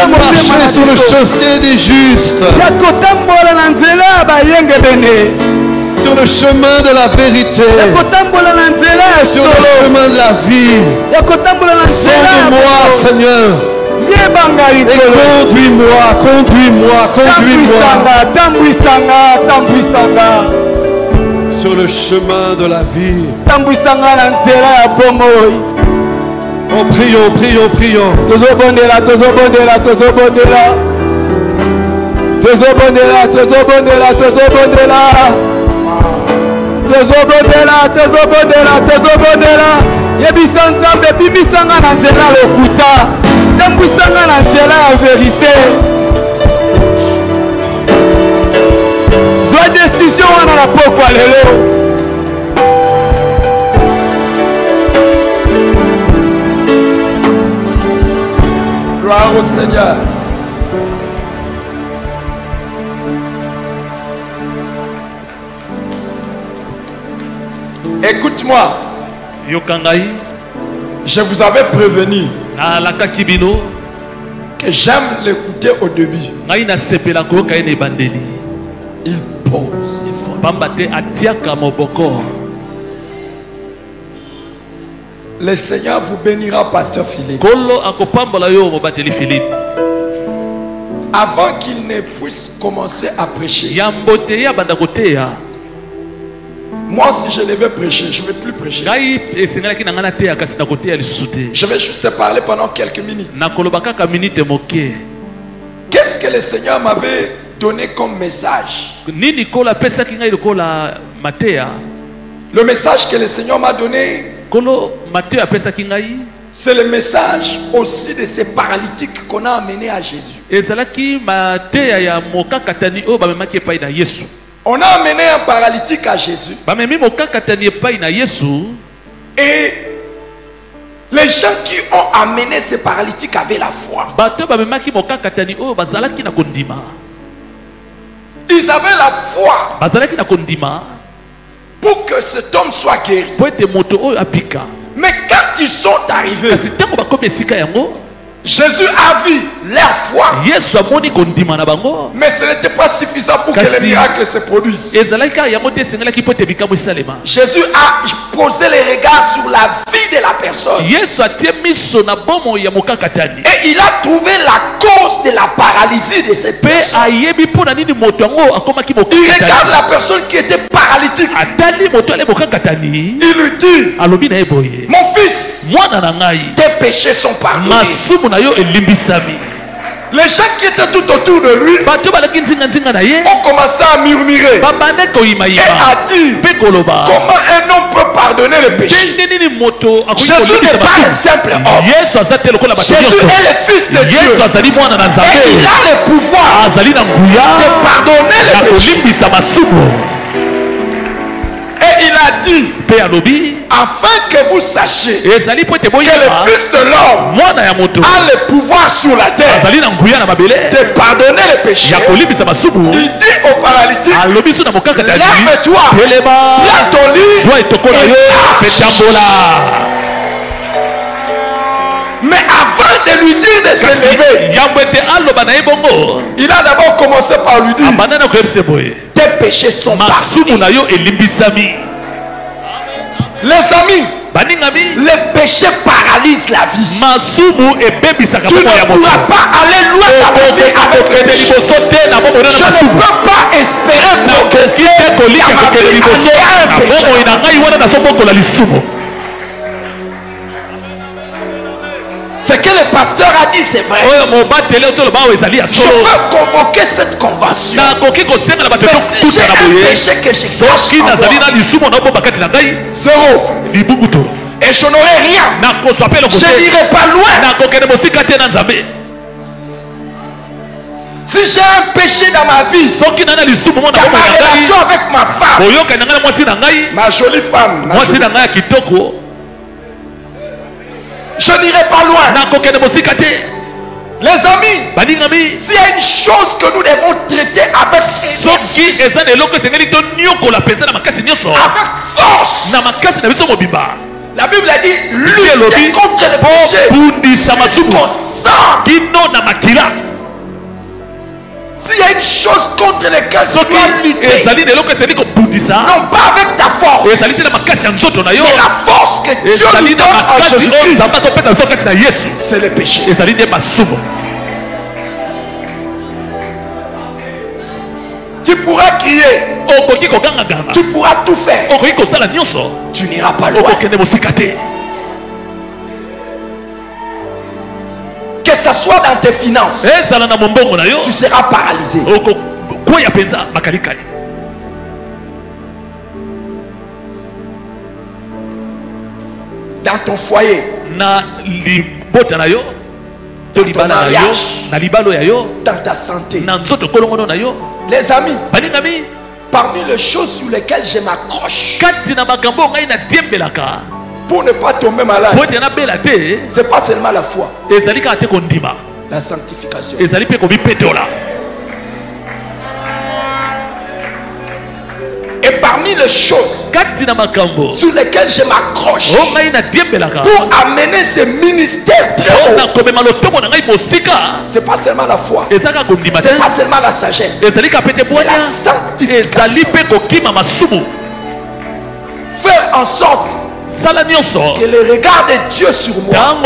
marcher sur le chaussée des justes, sur le chemin de la vérité, sur le chemin de la vie. Sauve-moi, Seigneur, et conduis-moi, conduis-moi, conduis-moi sur le chemin de la vie. Oh, prions, prions, prions. Gloire au Seigneur. Écoute-moi. Je vous avais prévenu que j'aime l'écouter au début. Il pose. Le Seigneur vous bénira, Pasteur Philippe. Avant qu'il ne puisse commencer à prêcher, moi si je devais prêcher, je ne vais plus prêcher. Je vais juste parler pendant quelques minutes. Qu'est-ce que le Seigneur m'avait donné comme message? Le message que le Seigneur m'a donné, c'est le message aussi de ces paralytiques qu'on a amenés à Jésus. On a amené un paralytique à Jésus. Et les gens qui ont amené ces paralytiques avaient la foi. Ils avaient la foi pour que cet homme soit guéri. Mais quand ils sont arrivés, Jésus a vu leur foi. Mais ce n'était pas suffisant pour que les miracles se produisent. Jésus a posé les regards sur la vie de la personne. Et il a trouvé la cause de la paralysie de cette personne. Il regarde la personne qui était paralytique. Il lui dit: mon fils, tes péchés sont pardonnés. Les gens qui étaient tout autour de lui ont commencé à murmurer et à dire: comment un homme peut pardonner le péché? Jésus n'est pas un simple homme. Jésus est le Fils de Dieu. Et il a le pouvoir de pardonner le péché. Et il a dit: afin que vous sachiez que le Fils de l'homme a le pouvoir sur la terre de pardonner les péchés. Il dit au paralytique: lève-toi, prends ton lit et marche. Mais avant de lui dire de se lever, il a d'abord commencé par lui dire: tes péchés sont pardonnés. Les amis, le péché paralyse la vie. Tu ne pourras pas aller loin dans la vie avec le péché. Je ne peux pas espérer progresser dans ma vie en ayant un péché. Ce que le pasteur a dit, c'est vrai. Je peux convoquer cette convention. Mais si j'ai un péché que je cache en moi, zéro. Et je n'aurai rien. Je n'irai pas loin. Si j'ai un péché dans ma vie, dans ma relation avec ma femme, ma jolie femme, je n'irai pas loin. Les amis, s'il y a une chose que nous devons traiter avec force, la Bible a dit lutter contre le péché. S'il y a une chose contre laquelle tu dois lutter, non pas avec ta force, mais la force que Dieu nous donne en Jésus-Christ, c'est le péché. Tu pourras crier, tu pourras tout faire, tu n'iras pas loin. Que ce soit dans tes finances, tu seras paralysé. Dans ton foyer, dans ton mariage, dans ta santé. Les amis, parmi les choses sur lesquelles je m'accroche pour ne pas tomber malade, c'est pas seulement la foi, la sanctification. Et parmi les choses sur lesquelles je m'accroche pour amener ce ministère très haut, c'est pas seulement la foi, c'est pas seulement la sagesse, mais la sanctification. Faire en sorte que le regard de Dieu sur moi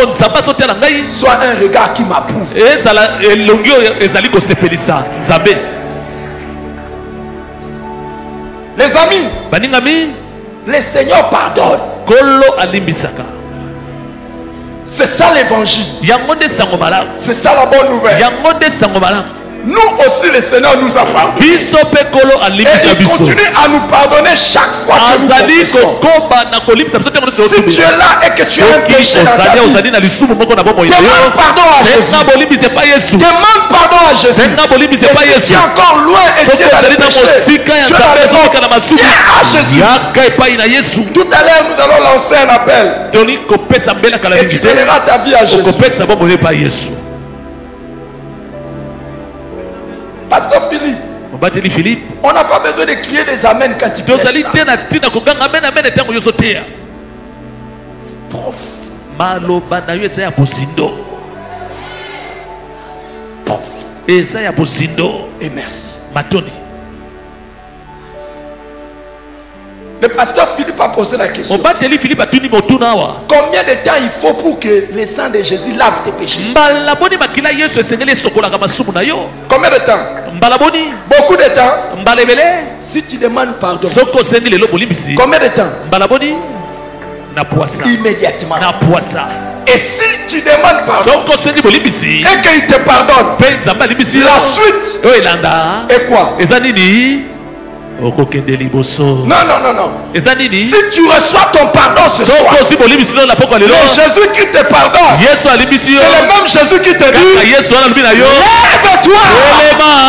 soit un regard qui m'approuve. Les amis, le Seigneur pardonne. C'est ça l'évangile. C'est ça la bonne nouvelle. Nous aussi, le Seigneur nous a pardonné. Et il continue à nous pardonner chaque fois que nous confessons. Si tu es là et que tu as un péché dans ta vie, demande pardon à Jésus. Demande pardon à Jésus. Et si tu es encore loin et tu es dans le péché, tu as raison. Viens à Jésus. Tout à l'heure, nous allons lancer un appel. Et tu donneras ta vie à Jésus. Pasteur Philippe, on n'a pas besoin de crier des amens quand tu prêches. Prof. Et merci. Le pasteur Philippe a posé la question. Combien de temps il faut pour que le sang de Jésus lave tes péchés? Combien de temps? Beaucoup de temps. Si tu demandes pardon, combien de temps? Immédiatement. Et si tu demandes pardon et qu'il te pardonne, la suite est quoi? Non. Si tu reçois ton pardon ce soir, le Jésus qui te pardonne, c'est le même Jésus qui te dit: lève-toi, prends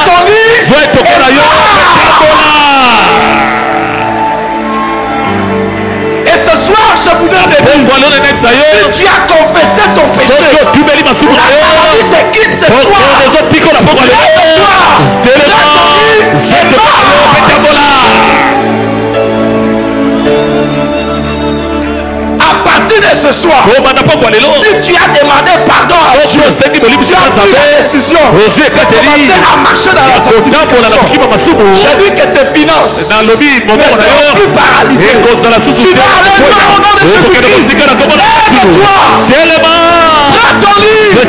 ton lit et et ce soir, je voudrais te dire, si tu as confessé ton péché, la maladie te quitte ce soir. Lève-toi, prends ton lit et à partir de ce soir, si tu as demandé pardon à Dieu, tu as pris la décision de commencer à marcher dans la sanctification. J'ai dit que tes finances ne seront plus paralysées. Tu vas aller loin au nom de Jésus-Christ. Lève-toi, prends ton lit et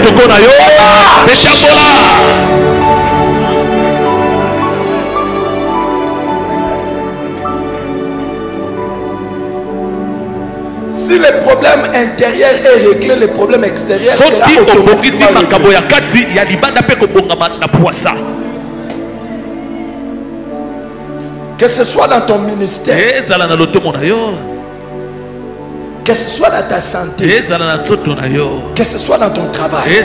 si le problème intérieur est réglé, le problème extérieur sera automatiquement réglé. Que ce soit dans ton ministère, Que ce soit dans ta santé, que ce soit dans ton travail,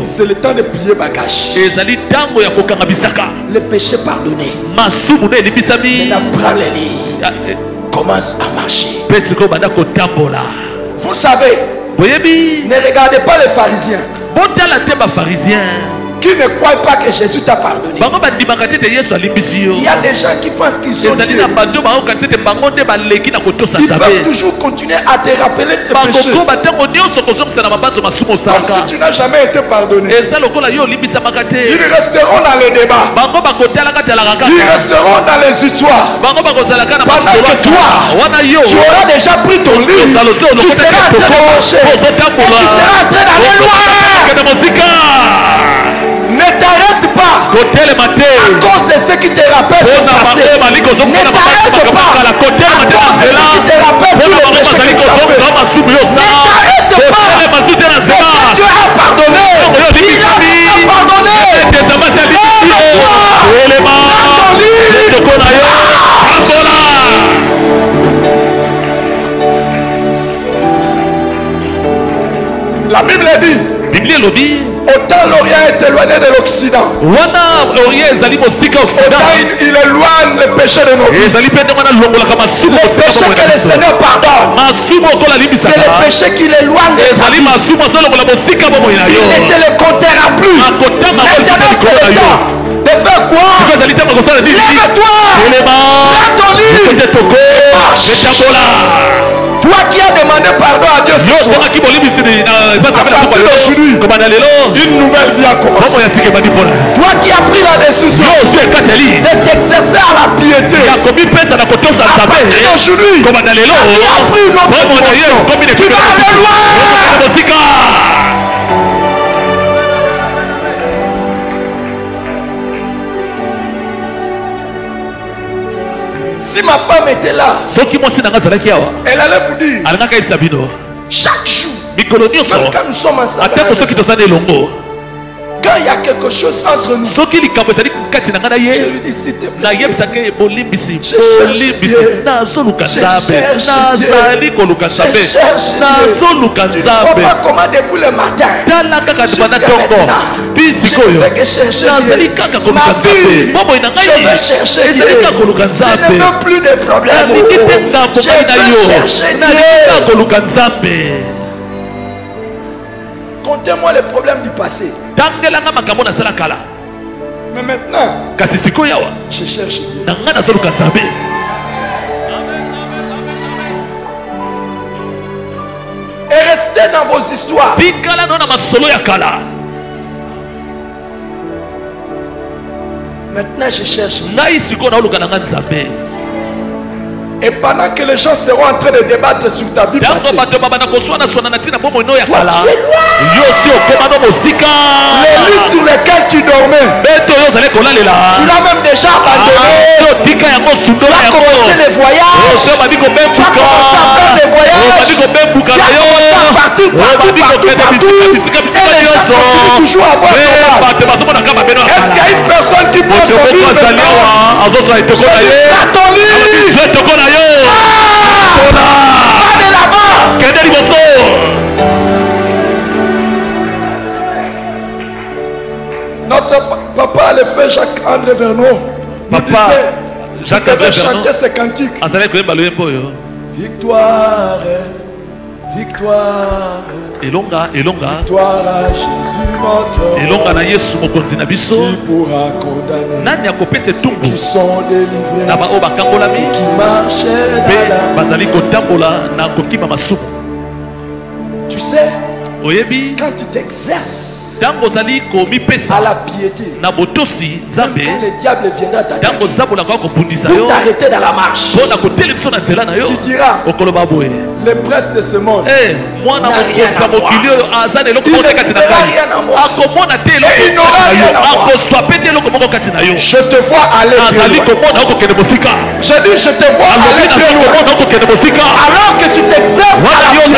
c'est le temps de plier bagage. Le péché pardonné. Maintenant, prends les lits. Commence à marcher. Vous savez, ne regardez pas les pharisiens qui ne croient pas que Jésus t'a pardonné. Il y a des gens qui pensent qu'ils sont Dieu. Ils peuvent toujours continuer à te rappeler tes péchés. Comme si tu n'as jamais été pardonné. Ils resteront dans les débats. Ils resteront dans les histoires. Pendant que toi, tu auras déjà pris ton livre. Tu seras en train de marcher. Et tu seras en train d'aller loin. Ne t'arrête pas à cause de ce qui te rappelle ton passé. Ne t'arrête pas à cause de ce qui te rappelle tout le péché que tu as fait. Ne t'arrête pas. Ce que Dieu a pardonné, il a pardonné. La Bible dit, autant l'Orient est éloigné de l'Occident, autant il éloigne le péché de nos vies. Le péché que le Seigneur pardonne, c'est le péché qu'il éloigne de ta vie. Il ne te le comptera plus. Maintenant c'est le temps de faire quoi? Lève-toi, prends ton lit et marche. Toi qui as demandé pardon à Dieu ce soir, à partir d'aujourd'hui, une nouvelle vie a commencé. Toi qui as pris la décision de t'exercer à la piété, à partir d'aujourd'hui, tu as pris une autre promotion. Tu vas aller loin. Si ma femme était là, elle allait vous dire chaque jour, même quand nous sommes ensemble, quand il y a quelque chose entre nous, je lui dis s'il te plaît, je pas comment depuis le matin jusqu'à maintenant, je veux que chercher ma vie, je veux chercher Dieu, je n'ai même plus de problème, je veux chercher Dieu. Contez-moi les problèmes du passé. Mais maintenant, je cherche Dieu. Et restez dans vos histoires. Maintenant, je cherche Dieu. Et pendant que les gens seront en train de débattre sur ta vie passée, toi tu es loin. Les lits sur lesquels tu dormais, tu l'as même déjà abandonné. Tu as commencé les voyages, tu as commencé à faire des voyages, tu as commencé à partir partout. Et les gens continuent toujours à avoir ton mal. Est-ce qu'il y a une personne qui prend son lit maintenant? Je dis à ton lit, pas de là-bas. Notre papa, le fait Jacques-André Vernon, papa Jacques-André Vernon chantait ses cantiques. Victoire, victoire, victoire à Jésus notre roi, qui pourra condamner ceux qui sont délivrés, qui marchaient dans la suite. Tu sais, quand tu t'exerces à la piété, même quand le diable viendra t'attaquer pour t'arrêter dans la marche, tu diras, le prince de ce monde n'a rien à moi. Il ne verra rien à moi. Et il n'aura rien à moi. Je te vois aller plus loin. Je dis, je te vois aller plus loin. Alors que tu t'exerces à la piété, je vois le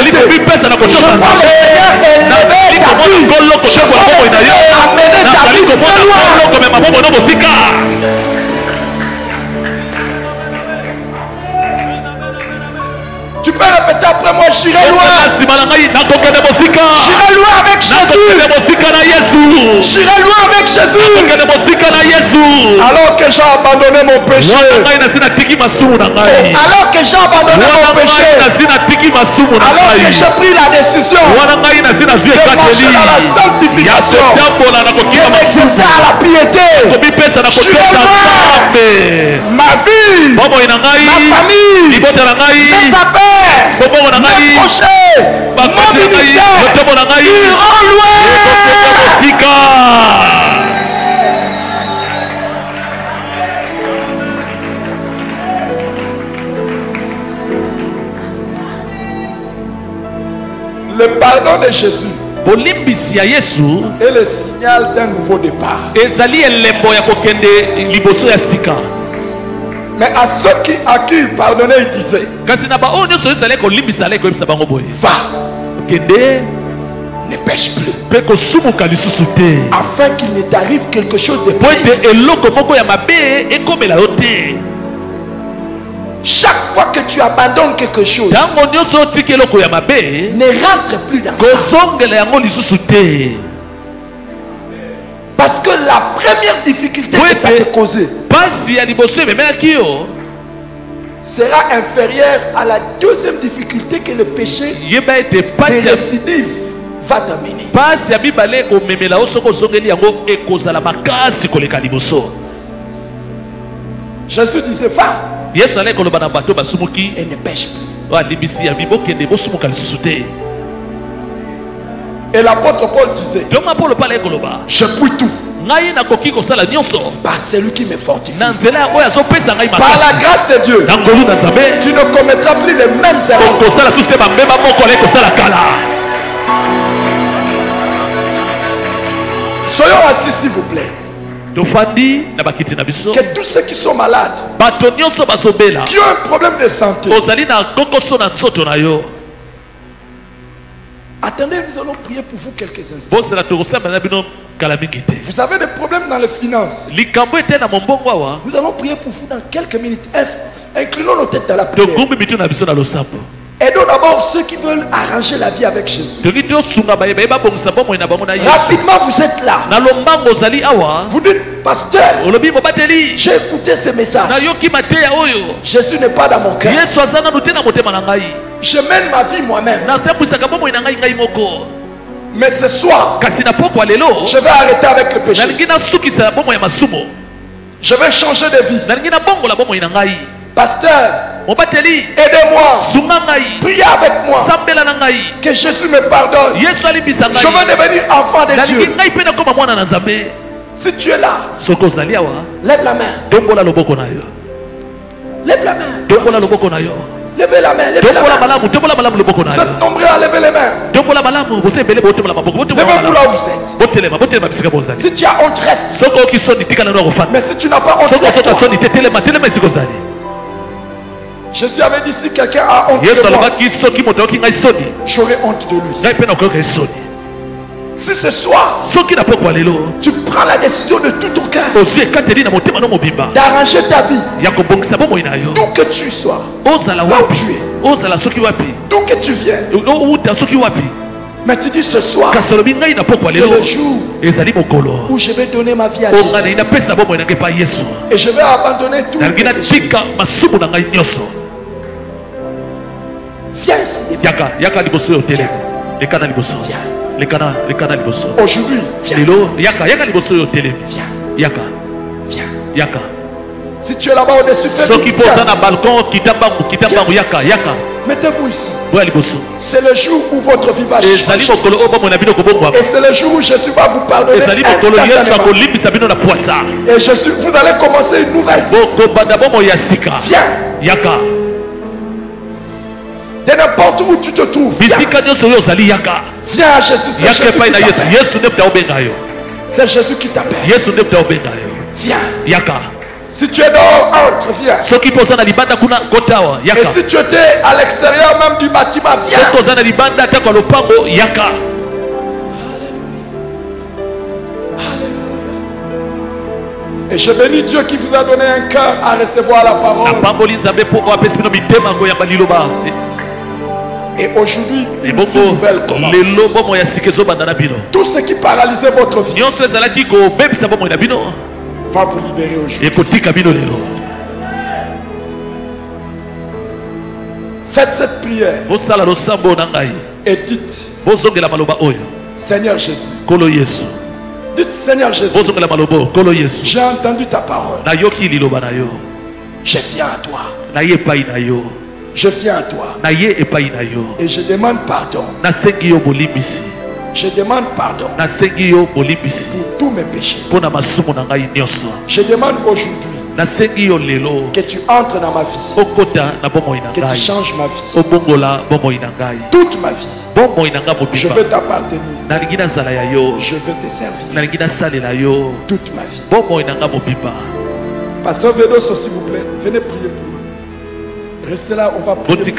Seigneur élever ta vie. Je vois le Seigneur amener ta vie plus loin. Tu peux répéter après j'irai loin. J'irai loin avec Jésus. J'irai loin avec Jésus. Alors que j'ai abandonné mon péché. Alors que j'ai abandonné mon péché. Alors que j'ai pris la décision de marcher dans la sanctification et d'exercer à la piété. J'irai loin. Ma vie, ma famille, mes affaires, mes projets, mon ministère iront loin. Le pardon de Jésus est le signal d'un nouveau départ. Mais à ceux à qui il pardonnait, il disait: va, ne pêche plus, afin qu'il ne t'arrive quelque chose de pire. Chaque fois que tu abandonnes quelque chose, ne rentre plus dans ça. Parce que la première difficulté que ça te causait sera inférieure à la deuxième difficulté que le péché de récidive va t'amener. Jésus disait: va et ne pêche plus. Et l'apôtre Paul disait: je puis tout par celui qui me fortifie. Par la grâce de Dieu, tu ne commettras plus les mêmes erreurs. Soyons assis, s'il vous plaît. Que tous ceux qui sont malades, qui ont un problème de santé, attendez, nous allons prier pour vous quelques instants. Vous avez des problèmes dans les finances, nous allons prier pour vous dans quelques minutes. Inclinons nos têtes dans la prière. Aidons d'abord ceux qui veulent arranger la vie avec Jésus. Rapidement, vous êtes là. Vous dites: pasteur, j'ai écouté ce message. Jésus n'est pas dans mon cœur. Je mène ma vie moi-même. Mais ce soir, je vais arrêter avec le péché. Je vais changer de vie. Pasteur, aidez-moi, priez avec moi, que Jésus me pardonne. Je veux devenir enfant de Dieu. Si tu es là, lève la main. Lève la main. Levez la main. Levez la main. Vous êtes nombreux à lever les mains. Levez-vous là où vous êtes. Si tu as honte, reste. Mais si tu n'as pas honte, reste. Jésus avait dit: si quelqu'un a honte de moi, j'aurai honte de lui. Si ce soir tu prends la décision de tout ton cœur d'arranger ta vie, d'où que tu sois, là où tu es, d'où que tu viens, mais tu dis: ce soir, c'est le jour où je vais donner ma vie à Jésus et je vais abandonner tout. Viens ici. Aujourd'hui, viens. Si tu es là-bas au-dessus, mettez-vous ici. C'est le jour où votre vie va changer. Et c'est le jour où Jésus va vous pardonner instantanément. Et Jésus, vous allez commencer une nouvelle vie. Viens. De n'importe où tu te trouves, viens à Jésus. C'est Jésus qui t'appelle. Viens. Si tu es dehors, entre, viens. Et si tu étais à l'extérieur même du bâtiment, viens. Et je bénis Dieu qui vous a donné un cœur à recevoir la parole. Et aujourd'hui, une nouvelle commence. Tout ce qui paralysait votre vie va vous libérer aujourd'hui. Faites cette prière et dites: Seigneur Jésus. Dites: Seigneur Jésus, j'ai entendu ta parole. Je viens à toi. Je viens à toi. Et je demande pardon. Je demande pardon pour tous mes péchés. Je demande aujourd'hui que tu entres dans ma vie, que tu changes ma vie, toute ma vie. Je veux t'appartenir. Je veux te servir toute ma vie. Pasteur Vedos, s'il vous plaît, venez prier pour nous. Restez là, on va prier.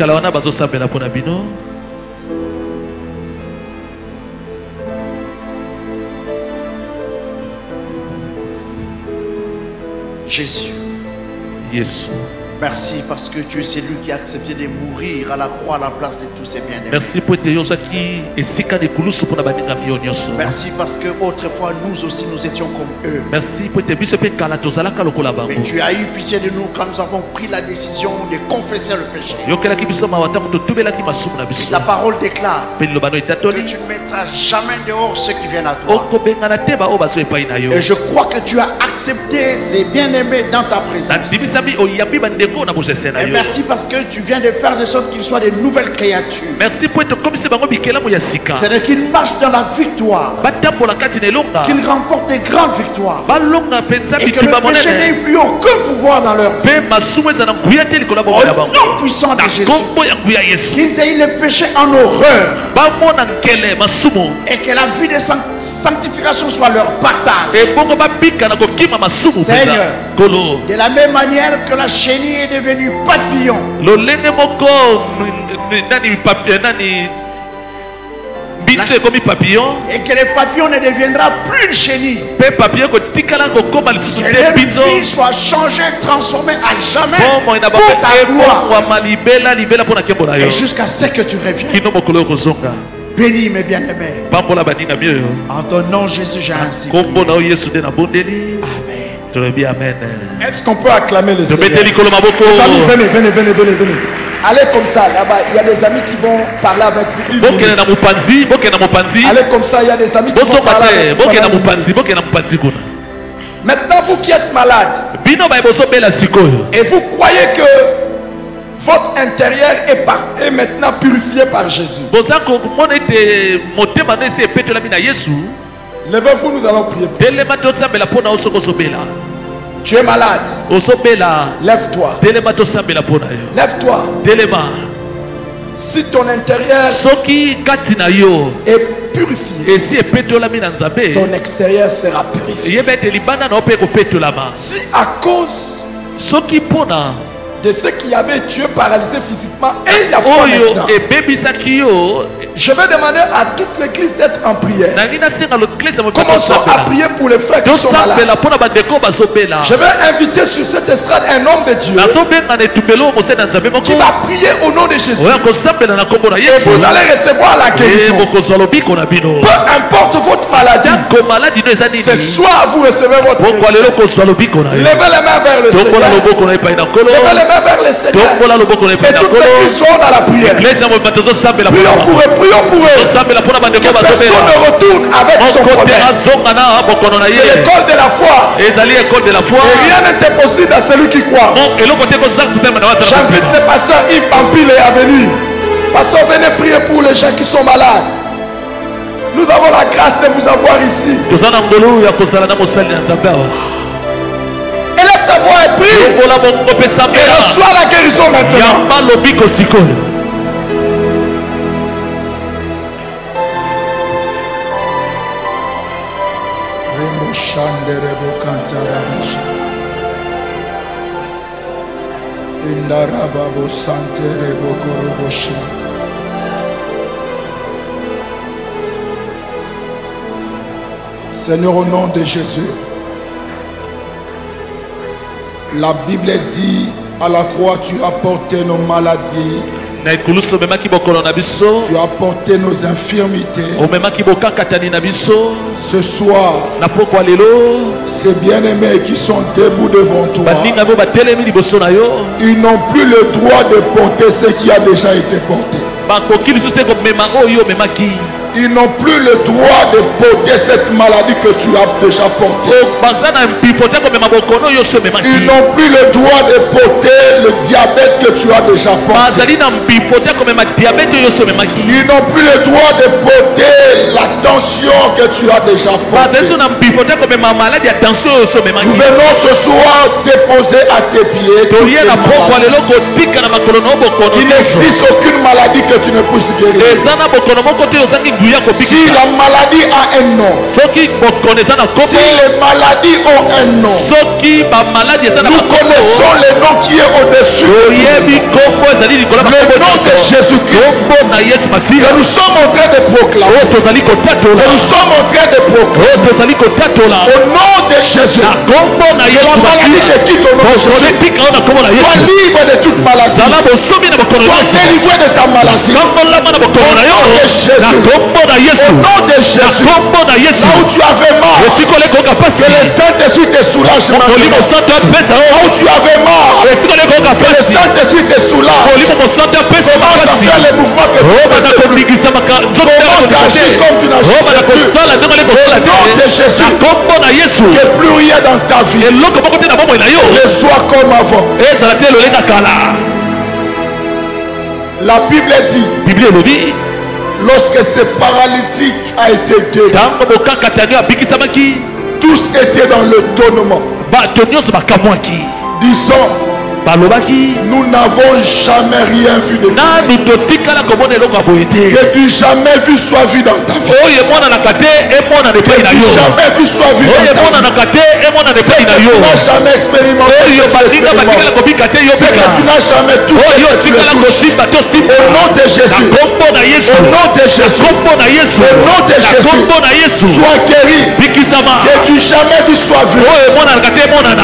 Jésus. Yes. Merci parce que tu es celui qui a accepté de mourir à la croix à la place de tous ses bien-aimés. Merci parce que autrefois nous aussi nous étions comme eux. Merci. Mais tu as eu pitié de nous quand nous avons pris la décision de confesser le péché. La parole déclare que tu ne mettras jamais dehors ceux qui viennent à toi. Et je crois que tu as accepté ces bien-aimés dans ta présence. Et merci parce que tu viens de faire de sorte qu'ils soient de nouvelles créatures. Merci pour être comme c'est qu'ils marchent dans la victoire, qu'ils remportent des grandes victoires, et que le péché n'ait plus aucun pouvoir dans leur vie. Au nom puissant de Jésus, qu'ils aient le péché en horreur, et que la vie de sanctification soit leur partage. Seigneur, de la même manière que la chenille est devenue papillon, et que le papillon ne deviendra plus une chenille, que les vies soient changées, transformées à jamais pour ta gloire, et jusqu'à ce que tu reviennes. Bénis mes bien-aimés. En ton nom Jésus j'ai ainsi prié. Amen. Est-ce qu'on peut acclamer le Seigneur? Les amis, venez. Allez comme ça, là-bas, il y a des amis qui vont parler avec vous. Allez comme ça, il y a des amis qui vont parler avec vous. Maintenant, vous qui êtes malade, et vous croyez que votre intérieur est maintenant purifié par Jésus, levez-vous, nous allons prier. Tu es malade. Lève-toi. Lève-toi. Si ton intérieur est purifié, ton extérieur sera purifié. Si à cause de ceux qui avaient Dieu paralysé physiquement et la foi maintenant, je vais demander à toute l'église d'être en prière. Commençons à prier pour les frères qui sont malades. Je vais inviter sur cette estrade un homme de Dieu qui va prier au nom de Jésus. Et vous allez recevoir la guérison. Peu importe votre maladie, c'est soit vous recevez votre guérison. Levez les mains vers le Seigneur. Levez les mains vers le Seigneur. Et toute l'église sont dans la prière. Prions pour eux. Que personne ne retourne avec son problème. C'est l'école de la foi. Et rien n'est impossible à celui qui croit. J'invite le pasteur Yves Pampile à venir. Pasteur, venez prier pour les gens qui sont malades. Nous avons la grâce de vous avoir ici. Élève ta voix et prie. Et reçois la guérison maintenant. Seigneur, au nom de Jésus, la Bible dit à la croix, tu as porté nos maladies Tu as porté nos infirmités. Ce soir, ces bien-aimés qui sont debout devant toi, ils n'ont plus le droit de porter ce qui a déjà été porté. Ils n'ont plus le droit de porter cette maladie que tu as déjà portée. Ils n'ont plus le droit de porter le diabète que tu as déjà porté. Ils n'ont plus le droit de porter la tension que tu as déjà portée. Nous venons ce soir déposer à tes pieds. Il n'existe aucune maladie que tu ne puisses guérir. Si la maladie a un nom, si les maladies ont un nom, nous connaissons le nom qui est au-dessus. Le nom de Jésus-Christ que nous sommes en train de proclamer. Que nous sommes en train de proclamer. Au nom de Jésus, la maladie te quitte au nom de Jésus. Sois libre de toute maladie. Sois délivré de ta maladie. Au nom de Jésus. Au nom de Jésus, là où tu avais mal, que le Saint-Esprit te soulage maintenant. Là où tu avais mal, que le Saint-Esprit te soulage. Commence à faire les mouvements que tu faisais. Commence à agir comme tu n'agissais plus. Au nom de Jésus, que plus rien dans ta vie ne soit comme avant. La Bible dit, lorsque ce paralytique a été guéri, tous étaient dans le tonnement. Disons, nous n'avons jamais rien vu de Dieu. Que du jamais vu soit vu dans ta vie. Que du jamais vu soit vu dans ta vie. Ce que tu n'as jamais expérimenté. Ce que tu n'as jamais touché. Au nom de Jésus. Au nom de Jésus. Au nom de Jésus. Sois guéri. Que du jamais vu soit vu.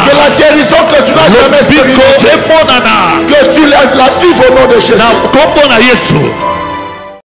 Que la guérison que tu n'as jamais expérimentée, que tu la vives au nom de Jésus.